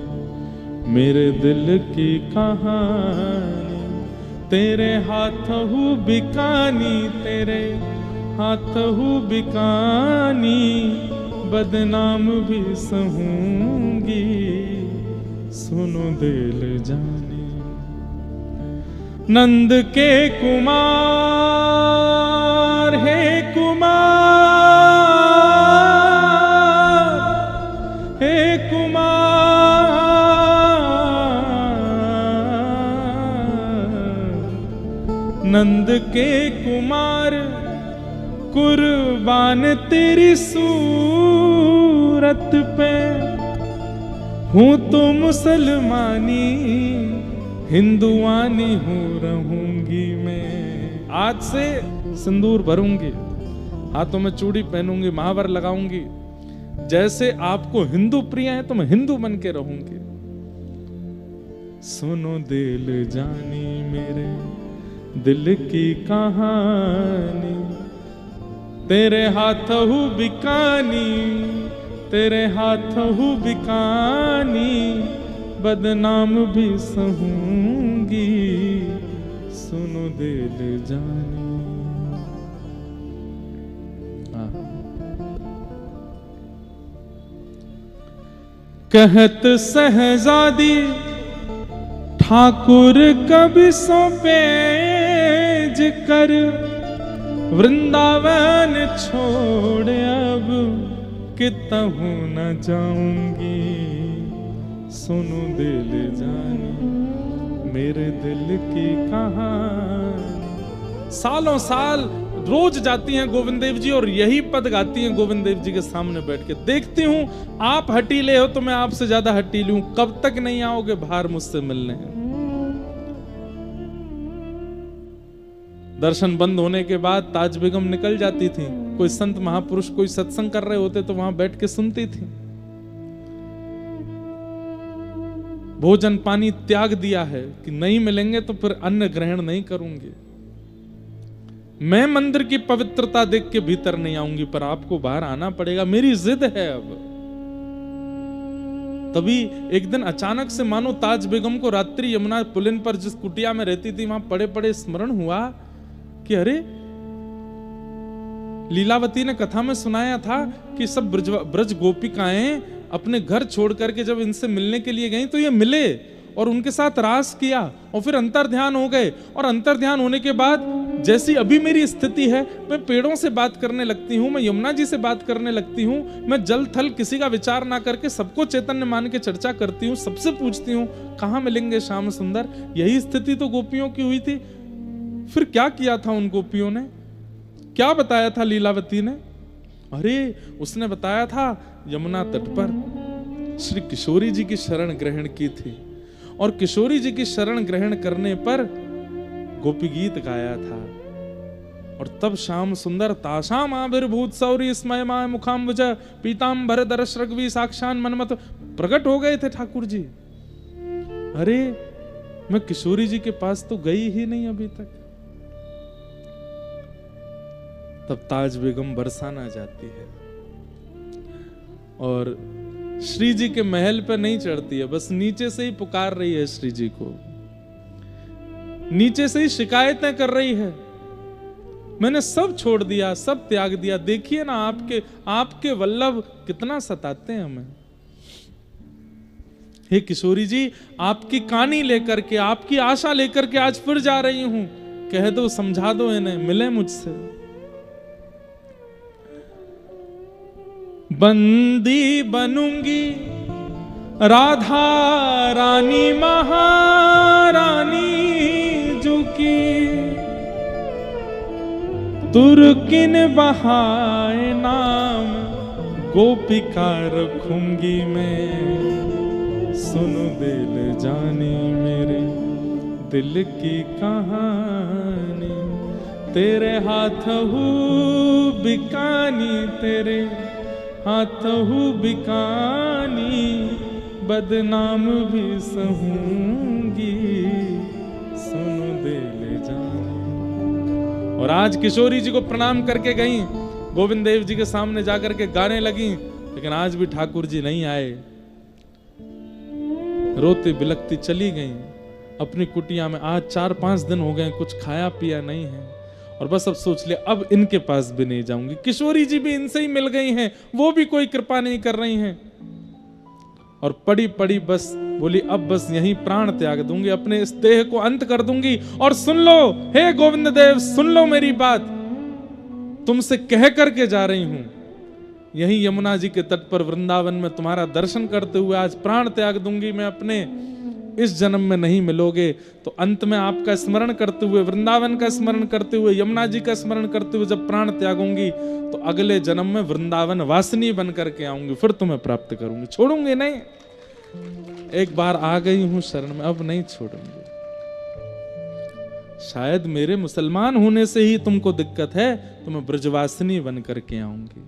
मेरे दिल की कहानी, तेरे हाथ हूँ बिकानी, तेरे हाथ हूँ बिकानी, बदनाम भी सहूंगी, सुनो दिल जानी। नंद के कुमार हे कुमार, हे कुमार, नंद के कुमार कुर्बान तेरी सूरत पे, हूँ तो मुसलमानी हिंदुआनी हूँ रहूंगी मैं। आज से सिंदूर भरूंगी, हाथों में चूड़ी पहनूंगी, महावर लगाऊंगी। जैसे आपको हिंदू प्रिय है तो मैं हिंदू बन के रहूंगी। सुनो दिल जानी मेरे दिल की कहानी, तेरे हाथ हूँ बिकानी, तेरे हाथ हूँ बिकानी, बदनाम भी सहूंगी, सुनो दिल जानी। कहत सहजादी ठाकुर कभी सौंपे जिकर, वृंदावन छोड़ अब कितहूँ न जाऊंगी, सुनो दिल जानी मेरे दिल की कहानी। सालों साल रोज जाती हैं गोविंद देव जी और यही पद गाती हैं गोविंद देव जी के सामने बैठ के। देखती हूं आप हटीले हो तो मैं आपसे ज्यादा हटीली हूं, कब तक नहीं आओगे बाहर मुझसे मिलने। दर्शन बंद होने के बाद ताज बेगम निकल जाती थी, कोई संत महापुरुष कोई सत्संग कर रहे होते तो वहां बैठ के सुनती थी। भोजन पानी त्याग दिया है कि नहीं मिलेंगे तो फिर अन्न ग्रहण नहीं करूंगी। मैं मंदिर की पवित्रता देख के भीतर नहीं आऊंगी, पर आपको बाहर आना पड़ेगा, मेरी जिद है अब। तभी एक दिन अचानक से मानो ताज बेगम को रात्रि यमुना पुलिन पर जिस कुटिया में रहती थी वहां पड़े पड़े स्मरण हुआ कि अरे लीलावती ने कथा में सुनाया था कि सब ब्रज गोपिकाएं अपने घर छोड़ करके जब इनसे मिलने के लिए गई तो ये मिले और उनके साथ रास किया और फिर अंतर ध्यान हो गए, और अंतर ध्यान होने के बाद जैसी अभी मेरी स्थिति है, मैं पेड़ों से बात करने लगती हूँ, मैं यमुना जी से बात करने लगती हूँ, मैं जल थल किसी का विचार ना करके सबको चैतन्य मान के चर्चा करती हूँ, सबसे पूछती हूँ कहाँ मिलेंगे श्याम सुंदर। यही स्थिति तो गोपियों की हुई थी। फिर क्या किया था उन गोपियों ने, क्या बताया था लीलावती ने? अरे उसने बताया था यमुना तट पर श्री किशोरी जी की शरण ग्रहण की थी, और किशोरी जी की शरण ग्रहण करने पर गोपी गीत गाया था, और तब श्याम सुंदर ताशाम आविर्भूत सौरी स्मयमाय मुखाम्बुज पीतांबर दर्श रघवी साक्षान मनमत प्रकट हो गए थे ठाकुर जी। अरे मैं किशोरी जी के पास तो गई ही नहीं अभी तक। तब ताज बेगम बरसाना जाती है और श्री जी के महल पर नहीं चढ़ती है, बस नीचे से ही पुकार रही है श्री जी को, नीचे से ही शिकायतें कर रही है, मैंने सब छोड़ दिया, सब त्याग दिया, देखिए ना आपके वल्लभ कितना सताते हैं हमें। हे किशोरी जी, आपकी कहानी लेकर के, आपकी आशा लेकर के आज फिर जा रही हूं, कह दो, समझा दो इन्हें, मिले मुझसे। बंदी बनूंगी राधा रानी महारानी जुकी, तुर्किन बहाए नाम गोपिका रखूंगी मैं, सुन दिल जानी मेरे दिल की कहानी, तेरे हाथ हूँ बिकानी, तेरे हाथ हूँ बिकानी, बदनाम भी सहूंगी, सुनो दे ले जानी। और आज किशोरी जी को प्रणाम करके गई, गोविंद देव जी के सामने जाकर के गाने लगी, लेकिन आज भी ठाकुर जी नहीं आए, रोती बिलखती चली गई अपनी कुटिया में। आज 4-5 दिन हो गए, कुछ खाया पिया नहीं है, और बस अब सोच लिया अब इनके पास भी नहीं जाऊंगी। किशोरी जी भी इनसे ही मिल गई हैं, वो भी कोई कृपा नहीं कर रही हैं, और पड़ी पड़ी बस बोली अब बस यहीं प्राण त्याग दूंगी, अपने इस देह को अंत कर दूंगी। और सुन लो हे गोविंद देव, सुन लो मेरी बात, तुमसे कह करके जा रही हूं, यहीं यमुना जी के तट पर वृंदावन में तुम्हारा दर्शन करते हुए आज प्राण त्याग दूंगी मैं अपने। इस जन्म में नहीं मिलोगे तो अंत में आपका स्मरण करते हुए, वृंदावन का स्मरण करते हुए, यमुना जी का स्मरण करते हुए जब प्राण त्यागूंगी तो अगले जन्म में वृंदावन वासिनी बन करके आऊंगी, फिर तुम्हें प्राप्त करूंगी, छोड़ूंगी नहीं। एक बार आ गई हूं शरण में, अब नहीं छोड़ूंगी। शायद मेरे मुसलमान होने से ही तुमको दिक्कत है, तो मैं ब्रजवासिनी बन करके आऊंगी।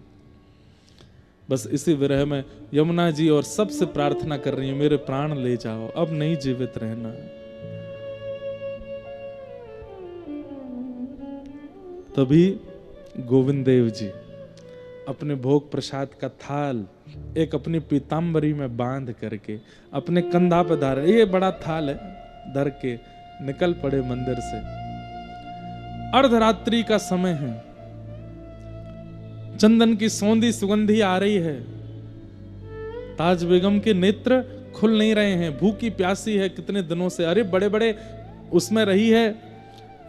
बस इसी विरह में यमुना जी और सबसे प्रार्थना कर रही हूं, मेरे प्राण ले जाओ, अब नहीं जीवित रहना। तभी गोविंद देव जी अपने भोग प्रसाद का थाल एक अपनी पीतांबरी में बांध करके अपने कंधा पर धार, ये बड़ा थाल है, धर के निकल पड़े मंदिर से। अर्धरात्रि का समय है, चंदन की सौंधी सुगंधी आ रही है, ताज बेगम के नेत्र खुल नहीं रहे हैं, भूखी प्यासी है कितने दिनों से। अरे बड़े बड़े उसमें रही है,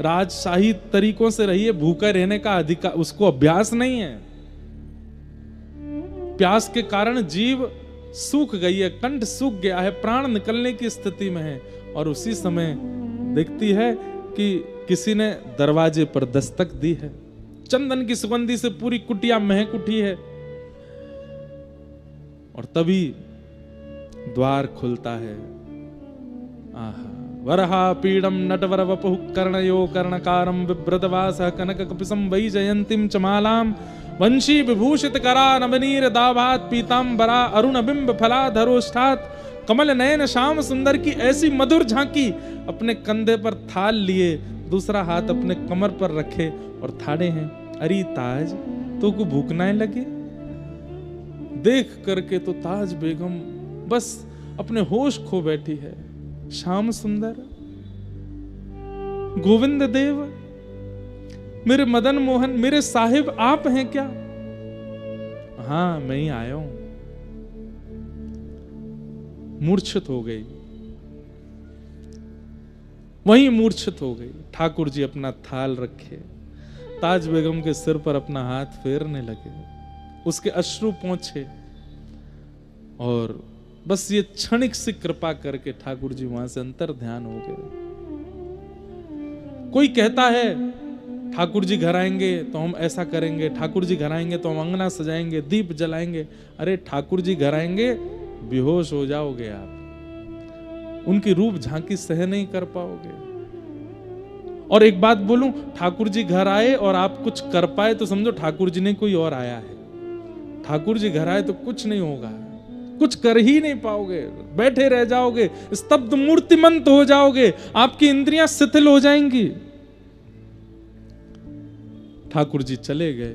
राजशाही तरीकों से रही है, भूखा रहने का अधिकार उसको अभ्यास नहीं है। प्यास के कारण जीव सूख गई है, कंठ सूख गया है, प्राण निकलने की स्थिति में है। और उसी समय देखती है कि किसी ने दरवाजे पर दस्तक दी है, चंदन की सुगंधी से पूरी कुटिया महक उठी है। और तभी द्वार खुलता है। आहा, वरहा पीडम नटवर वपुः कर्णयो कर्णकारं बिभ्रतवास कनक कपिसं वैजयन्तीं च मालां वंशी विभूषित करा नवनीर दाभात पीतांबरा अरुण बिंब फलाधरोष्ठात। कमल नयन श्याम सुंदर की ऐसी मधुर झांकी, अपने कंधे पर थाल लिए, दूसरा हाथ अपने कमर पर रखे और थाड़े हैं। अरे ताज, तो को भूख ना लगे? देख करके तो ताज बेगम बस अपने होश खो बैठी है। श्याम सुंदर, गोविंद देव, मेरे मदन मोहन, मेरे साहिब आप हैं क्या? हाँ, मैं ही आया हूं। मूर्छित हो गई। वहीं मूर्छित हो गई। ठाकुर जी अपना थाल रखे, ताज बेगम के सिर पर अपना हाथ फेरने लगे, उसके अश्रु पोंछे, और बस ये क्षणिक सी कृपा करके ठाकुर जी वहां से अंतर ध्यान हो गए। कोई कहता है ठाकुर जी घर आएंगे तो हम ऐसा करेंगे, ठाकुर जी घर आएंगे तो हम अंगना सजाएंगे, दीप जलाएंगे। अरे ठाकुर जी घर आएंगे, बेहोश हो जाओगे आप, उनकी रूप झांकी सह नहीं कर पाओगे। और एक बात बोलूं, ठाकुर जी घर आए और आप कुछ कर पाए तो समझो ठाकुर जी ने कोई और आया है। ठाकुर जी घर आए तो कुछ नहीं होगा, कुछ कर ही नहीं पाओगे, बैठे रह जाओगे, स्तब्ध मूर्तिमंत हो जाओगे, आपकी इंद्रियां शिथिल हो जाएंगी। ठाकुर जी चले गए,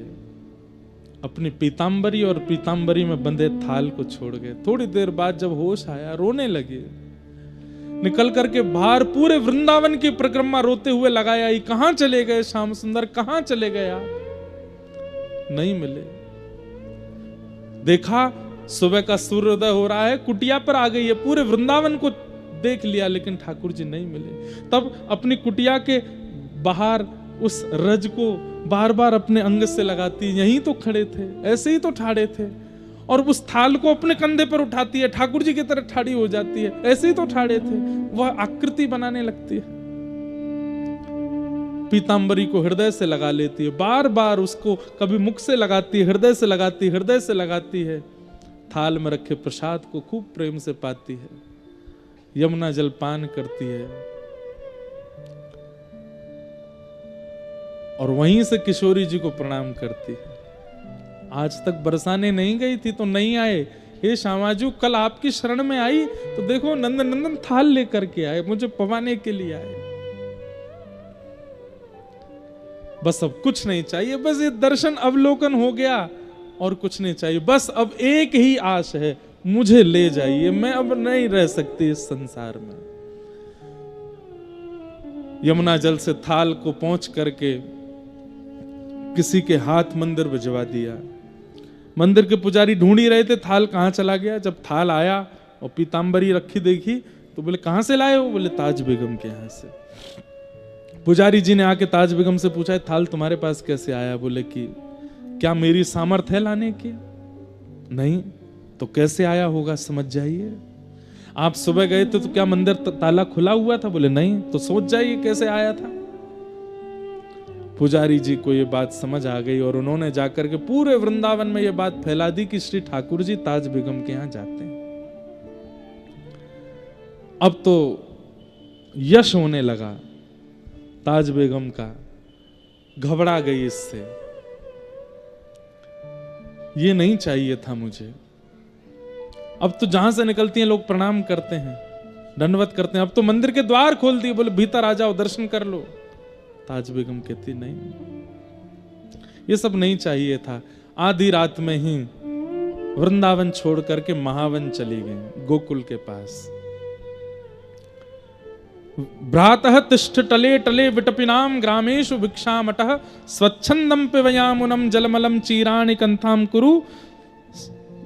अपनी पीतांबरी और पीतांबरी में बंधे थाल को छोड़ गए। थोड़ी देर बाद जब होश आया, रोने लगे, निकल करके बाहर पूरे वृंदावन की परिक्रमा रोते हुए लगाया। कहां चले गए श्याम सुंदर, कहां चले गए आप? नहीं मिले। देखा सुबह का सूर्योदय हो रहा है, कुटिया पर आ गई है, पूरे वृंदावन को देख लिया, लेकिन ठाकुर जी नहीं मिले। तब अपनी कुटिया के बाहर उस रज को बार बार अपने अंग से लगाती, यहीं तो खड़े थे, ऐसे ही तो ठाड़े थे, और उस थाल को अपने कंधे पर उठाती है, ठाकुर जी की तरह ठाड़ी हो जाती है, ऐसे ही तो ठाड़े थे, वह आकृति बनाने लगती है। पीतांबरी को हृदय से लगा लेती है, बार बार उसको कभी मुख से लगाती है, हृदय से लगाती, हृदय से लगाती है। थाल में रखे प्रसाद को खूब प्रेम से पाती है, यमुना जल पान करती है, और वहीं से किशोरी जी को प्रणाम करती है। आज तक बरसाने नहीं गई थी तो नहीं आए, हे श्यामाजू कल आपकी शरण में आई तो देखो नंदन नंदन थाल लेकर के आए, मुझे पवाने के लिए आए। बस अब कुछ नहीं चाहिए, बस ये दर्शन अवलोकन हो गया और कुछ नहीं चाहिए। बस अब एक ही आश है, मुझे ले जाइए, मैं अब नहीं रह सकती इस संसार में। यमुना जल से थाल को पहुंच करके किसी के हाथ मंदिर भिजवा दिया। मंदिर के पुजारी ढूंढ ही रहे थे थाल कहां चला गया। जब थाल आया और पीतांबरी रखी देखी तो बोले कहां से लाए हो? बोले ताज बेगम के यहां से। पुजारी जी ने आके ताज बेगम से पूछा थाल तुम्हारे पास कैसे आया? बोले कि क्या मेरी सामर्थ्य है लाने की? नहीं तो कैसे आया होगा समझ जाइए। आप सुबह गए थे तो क्या मंदिर ताला खुला हुआ था? बोले नहीं। तो सोच जाइए कैसे आया था। पुजारी जी को ये बात समझ आ गई और उन्होंने जाकर के पूरे वृंदावन में ये बात फैला दी कि श्री ठाकुर जी ताज बेगम के यहां जाते हैं। अब तो यश होने लगा ताज बेगम का, घबरा गई इससे, ये नहीं चाहिए था मुझे। अब तो जहां से निकलती हैं लोग प्रणाम करते हैं, दंडवत करते हैं। अब तो मंदिर के द्वार खोल दिए, बोले भीतर आ जाओ दर्शन कर लो। ताज बेगम कहती नहीं, ये सब नहीं चाहिए था। आधी रात में ही वृंदावन छोड़ करके महावन चली गई, गोकुल के पास। भ्रातः तिष्ठ टले टले विटपिनाम ग्रामेषु भिक्षामटः स्वच्छंदम पिबयामुनम जलमलम चीराणि कंथाम कुरु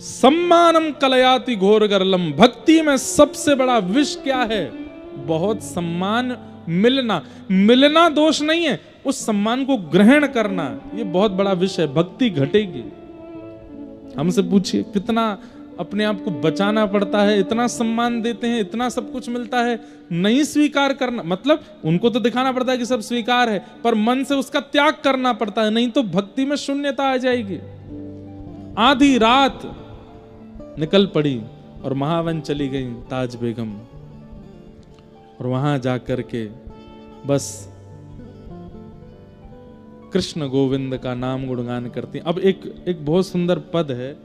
सम्मानम कलयाति घोर गरलम। भक्ति में सबसे बड़ा विष क्या है? बहुत सम्मान मिलना। मिलना दोष नहीं है, उस सम्मान को ग्रहण करना ये बहुत बड़ा विष है। भक्ति घटेगी। हमसे पूछिए कितना अपने आप को बचाना पड़ता है, इतना सम्मान देते हैं, इतना सब कुछ मिलता है, नहीं स्वीकार करना। मतलब उनको तो दिखाना पड़ता है कि सब स्वीकार है, पर मन से उसका त्याग करना पड़ता है, नहीं तो भक्ति में शून्यता आ जाएगी। आधी रात निकल पड़ी और महावन चली गई ताज बेगम, और वहां जाकर के बस कृष्ण गोविंद का नाम गुणगान करती। अब एक बहुत सुंदर पद है,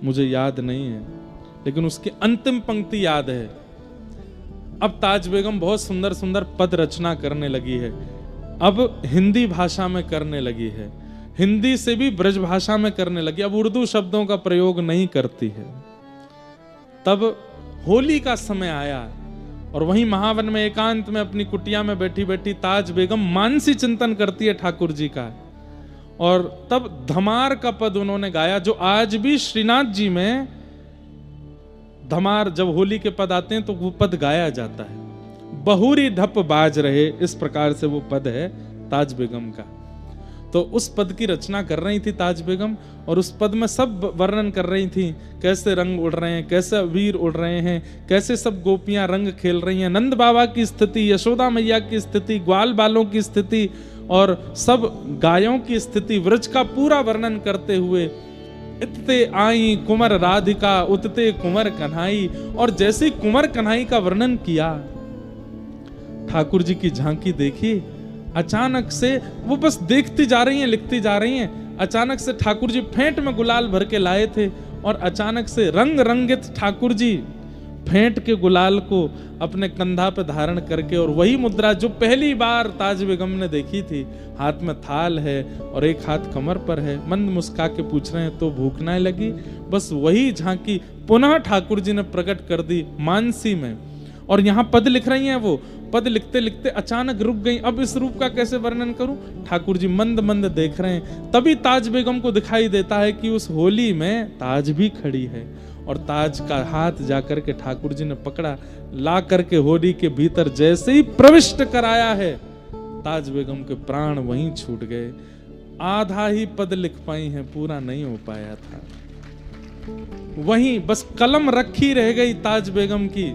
मुझे याद नहीं है, लेकिन उसकी अंतिम पंक्ति याद है। अब ताज बेगम बहुत सुंदर सुंदर पद रचना करने लगी है। अब हिंदी भाषा में करने लगी है, हिंदी से भी ब्रज भाषा में करने लगी। अब उर्दू शब्दों का प्रयोग नहीं करती है। तब होली का समय आया और वहीं महावन में एकांत में अपनी कुटिया में बैठी बैठी ताज बेगम मानसी चिंतन करती है ठाकुर जी का। और तब धमार का पद उन्होंने गाया, जो आज भी श्रीनाथ जी में धमार जब होली के पद आते हैं तो वो पद गाया जाता है। बहुरी ढप बाज रहे, इस प्रकार से वो पद है ताज बेगम का। तो उस पद की रचना कर रही थी ताज बेगम, और उस पद में सब वर्णन कर रही थी, कैसे रंग उड़ रहे हैं, कैसे वीर उड़ रहे हैं, कैसे सब गोपियां रंग खेल रही हैं, नंद बाबा की स्थिति, यशोदा मैया की स्थिति, ग्वाल बालों की स्थिति और सब गायों की स्थिति, व्रज का पूरा वर्णन करते हुए इतते आई कुंवर राधिका उतते कुंवर कन्हाई। और जैसे ही कुंवर कन्हाई का वर्णन किया, ठाकुर जी की झांकी देखी, अचानक से वो बस देखती जा रही हैं, लिखती जा रही हैं। अचानक से ठाकुर जी फेंट में गुलाल भर के लाए थे, और अचानक से रंग रंगित ठाकुर जी फेंट के गुलाल को अपने कंधा पे धारण करके, और वही मुद्रा जो पहली बार ताज बेगम ने देखी थी, हाथ में थाल है और एक हाथ कमर पर है, मंद मुस्का के पूछ रहे हैं तो भूख ना लगी। बस वही झांकी पुनः ठाकुर जी ने प्रकट कर दी मानसी में। और यहाँ पद लिख रही हैं, वो पद लिखते लिखते अचानक रुक गई। अब इस रूप का कैसे वर्णन करूं? ठाकुर जी मंद मंद देख रहे हैं। तभी ताज बेगम को दिखाई देता है कि उस होली में ताज भी खड़ी है, और ताज का हाथ जाकर के ठाकुर जी ने पकड़ा, ला करके होली के भीतर जैसे ही प्रविष्ट कराया है, ताज बेगम के प्राण वहीं छूट गए। आधा ही पद लिख पाई हैं, पूरा नहीं हो पाया था। वहीं बस कलम रखी रह गई ताज बेगम की।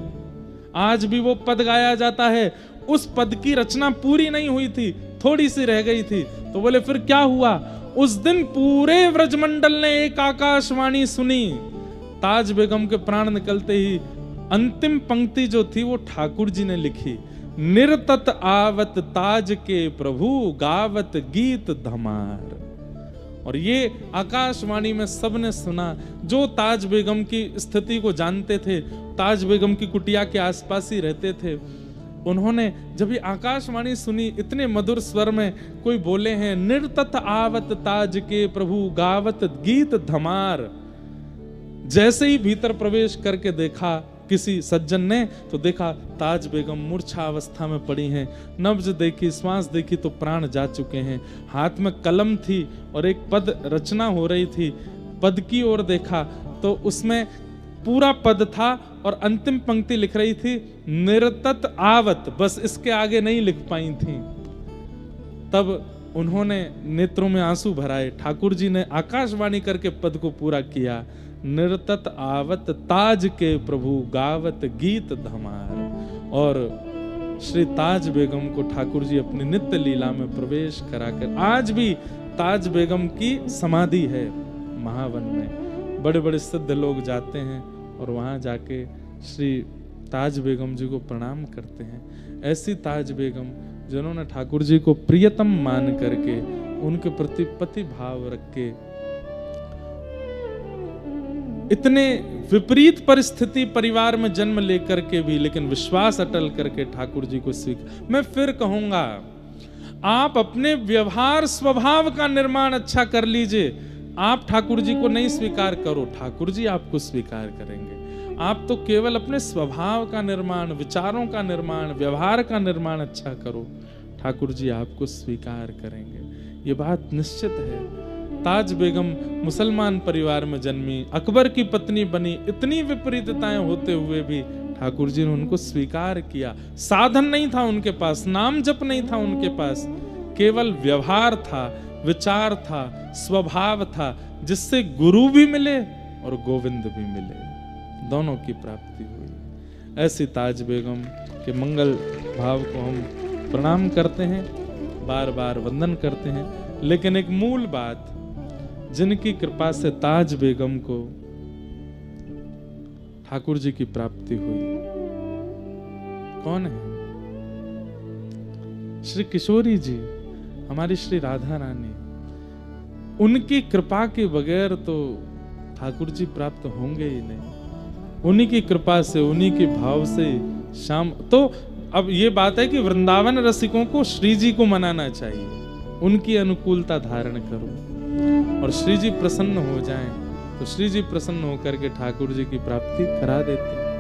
आज भी वो पद गाया जाता है, उस पद की रचना पूरी नहीं हुई थी, थोड़ी सी रह गई थी। तो बोले फिर क्या हुआ? उस दिन पूरे व्रजमंडल ने एक आकाशवाणी सुनी। ताज बेगम के प्राण निकलते ही अंतिम पंक्ति जो थी वो ठाकुर जी ने लिखी, निर्तत आवत ताज के प्रभु गावत गीत धमार। और ये आकाशवाणी में सबने सुना, जो ताज बेगम की स्थिति को जानते थे, ताज बेगम की कुटिया के आसपास ही रहते थे, उन्होंने जब ये आकाशवाणी सुनी, इतने मधुर स्वर में कोई बोले हैं, निर्तत आवत ताज के प्रभु गावत गीत धमार। जैसे ही भीतर प्रवेश करके देखा किसी सज्जन ने, तो देखा ताज बेगम मूर्छा अवस्था में पड़ी हैं। नब्ज देखी, श्वास देखी तो प्राण जा चुके हैं। हाथ में कलम थी और एक पद रचना हो रही थी। पद की ओर देखा तो उसमें पूरा पद था और अंतिम पंक्ति लिख रही थी, निर्तत आवत। बस इसके आगे नहीं लिख पाई थी। तब उन्होंने नेत्रों में आंसू भराए। ठाकुर जी ने आकाशवाणी करके पद को पूरा किया, निर्तत आवत ताज के प्रभु गावत गीत धमार। और श्री ताज बेगम को ठाकुर जी अपनी नित्य लीला में प्रवेश कराकर, आज भी ताज बेगम की समाधि है महावन में। बड़े बड़े सिद्ध लोग जाते हैं और वहां जाके श्री ताज बेगम जी को प्रणाम करते हैं। ऐसी ताज बेगम जिन्होंने ठाकुर जी को प्रियतम मान करके, उनके प्रति पति भाव रख के, इतने विपरीत परिस्थिति परिवार में जन्म लेकर के भी लेकिन विश्वास अटल करके ठाकुर जी को स्वीकार। मैं फिर कहूंगा, आप अपने व्यवहार स्वभाव का निर्माण अच्छा कर लीजिए। आप ठाकुर जी को नहीं स्वीकार करो, ठाकुर जी आपको स्वीकार करेंगे। आप तो केवल अपने स्वभाव का निर्माण, विचारों का निर्माण, व्यवहार का निर्माण अच्छा करो, ठाकुर जी आपको स्वीकार करेंगे। ये बात निश्चित है। ताज बेगम मुसलमान परिवार में जन्मी, अकबर की पत्नी बनी, इतनी विपरीतताएं होते हुए भी ठाकुर जी ने उनको स्वीकार किया। साधन नहीं था उनके पास, नाम जप नहीं था उनके पास, केवल व्यवहार था, विचार था, स्वभाव था, जिससे गुरु भी मिले और गोविंद भी मिले, दोनों की प्राप्ति हुई। ऐसी ताज बेगम के मंगल भाव को हम प्रणाम करते हैं, बार बार वंदन करते हैं। लेकिन एक मूल बात, जिनकी कृपा से ताज बेगम को ठाकुर जी की प्राप्ति हुई, कौन है? श्री किशोरी जी, हमारी श्री राधा रानी। उनकी कृपा के बगैर तो ठाकुर जी प्राप्त होंगे ही नहीं। उन्हीं की कृपा से, उन्हीं के भाव से शाम। तो अब ये बात है कि वृंदावन रसिकों को श्री जी को मनाना चाहिए, उनकी अनुकूलता धारण करो और श्री जी प्रसन्न हो जाएं, तो श्री जी प्रसन्न होकर के ठाकुर जी की प्राप्ति करा देते हैं।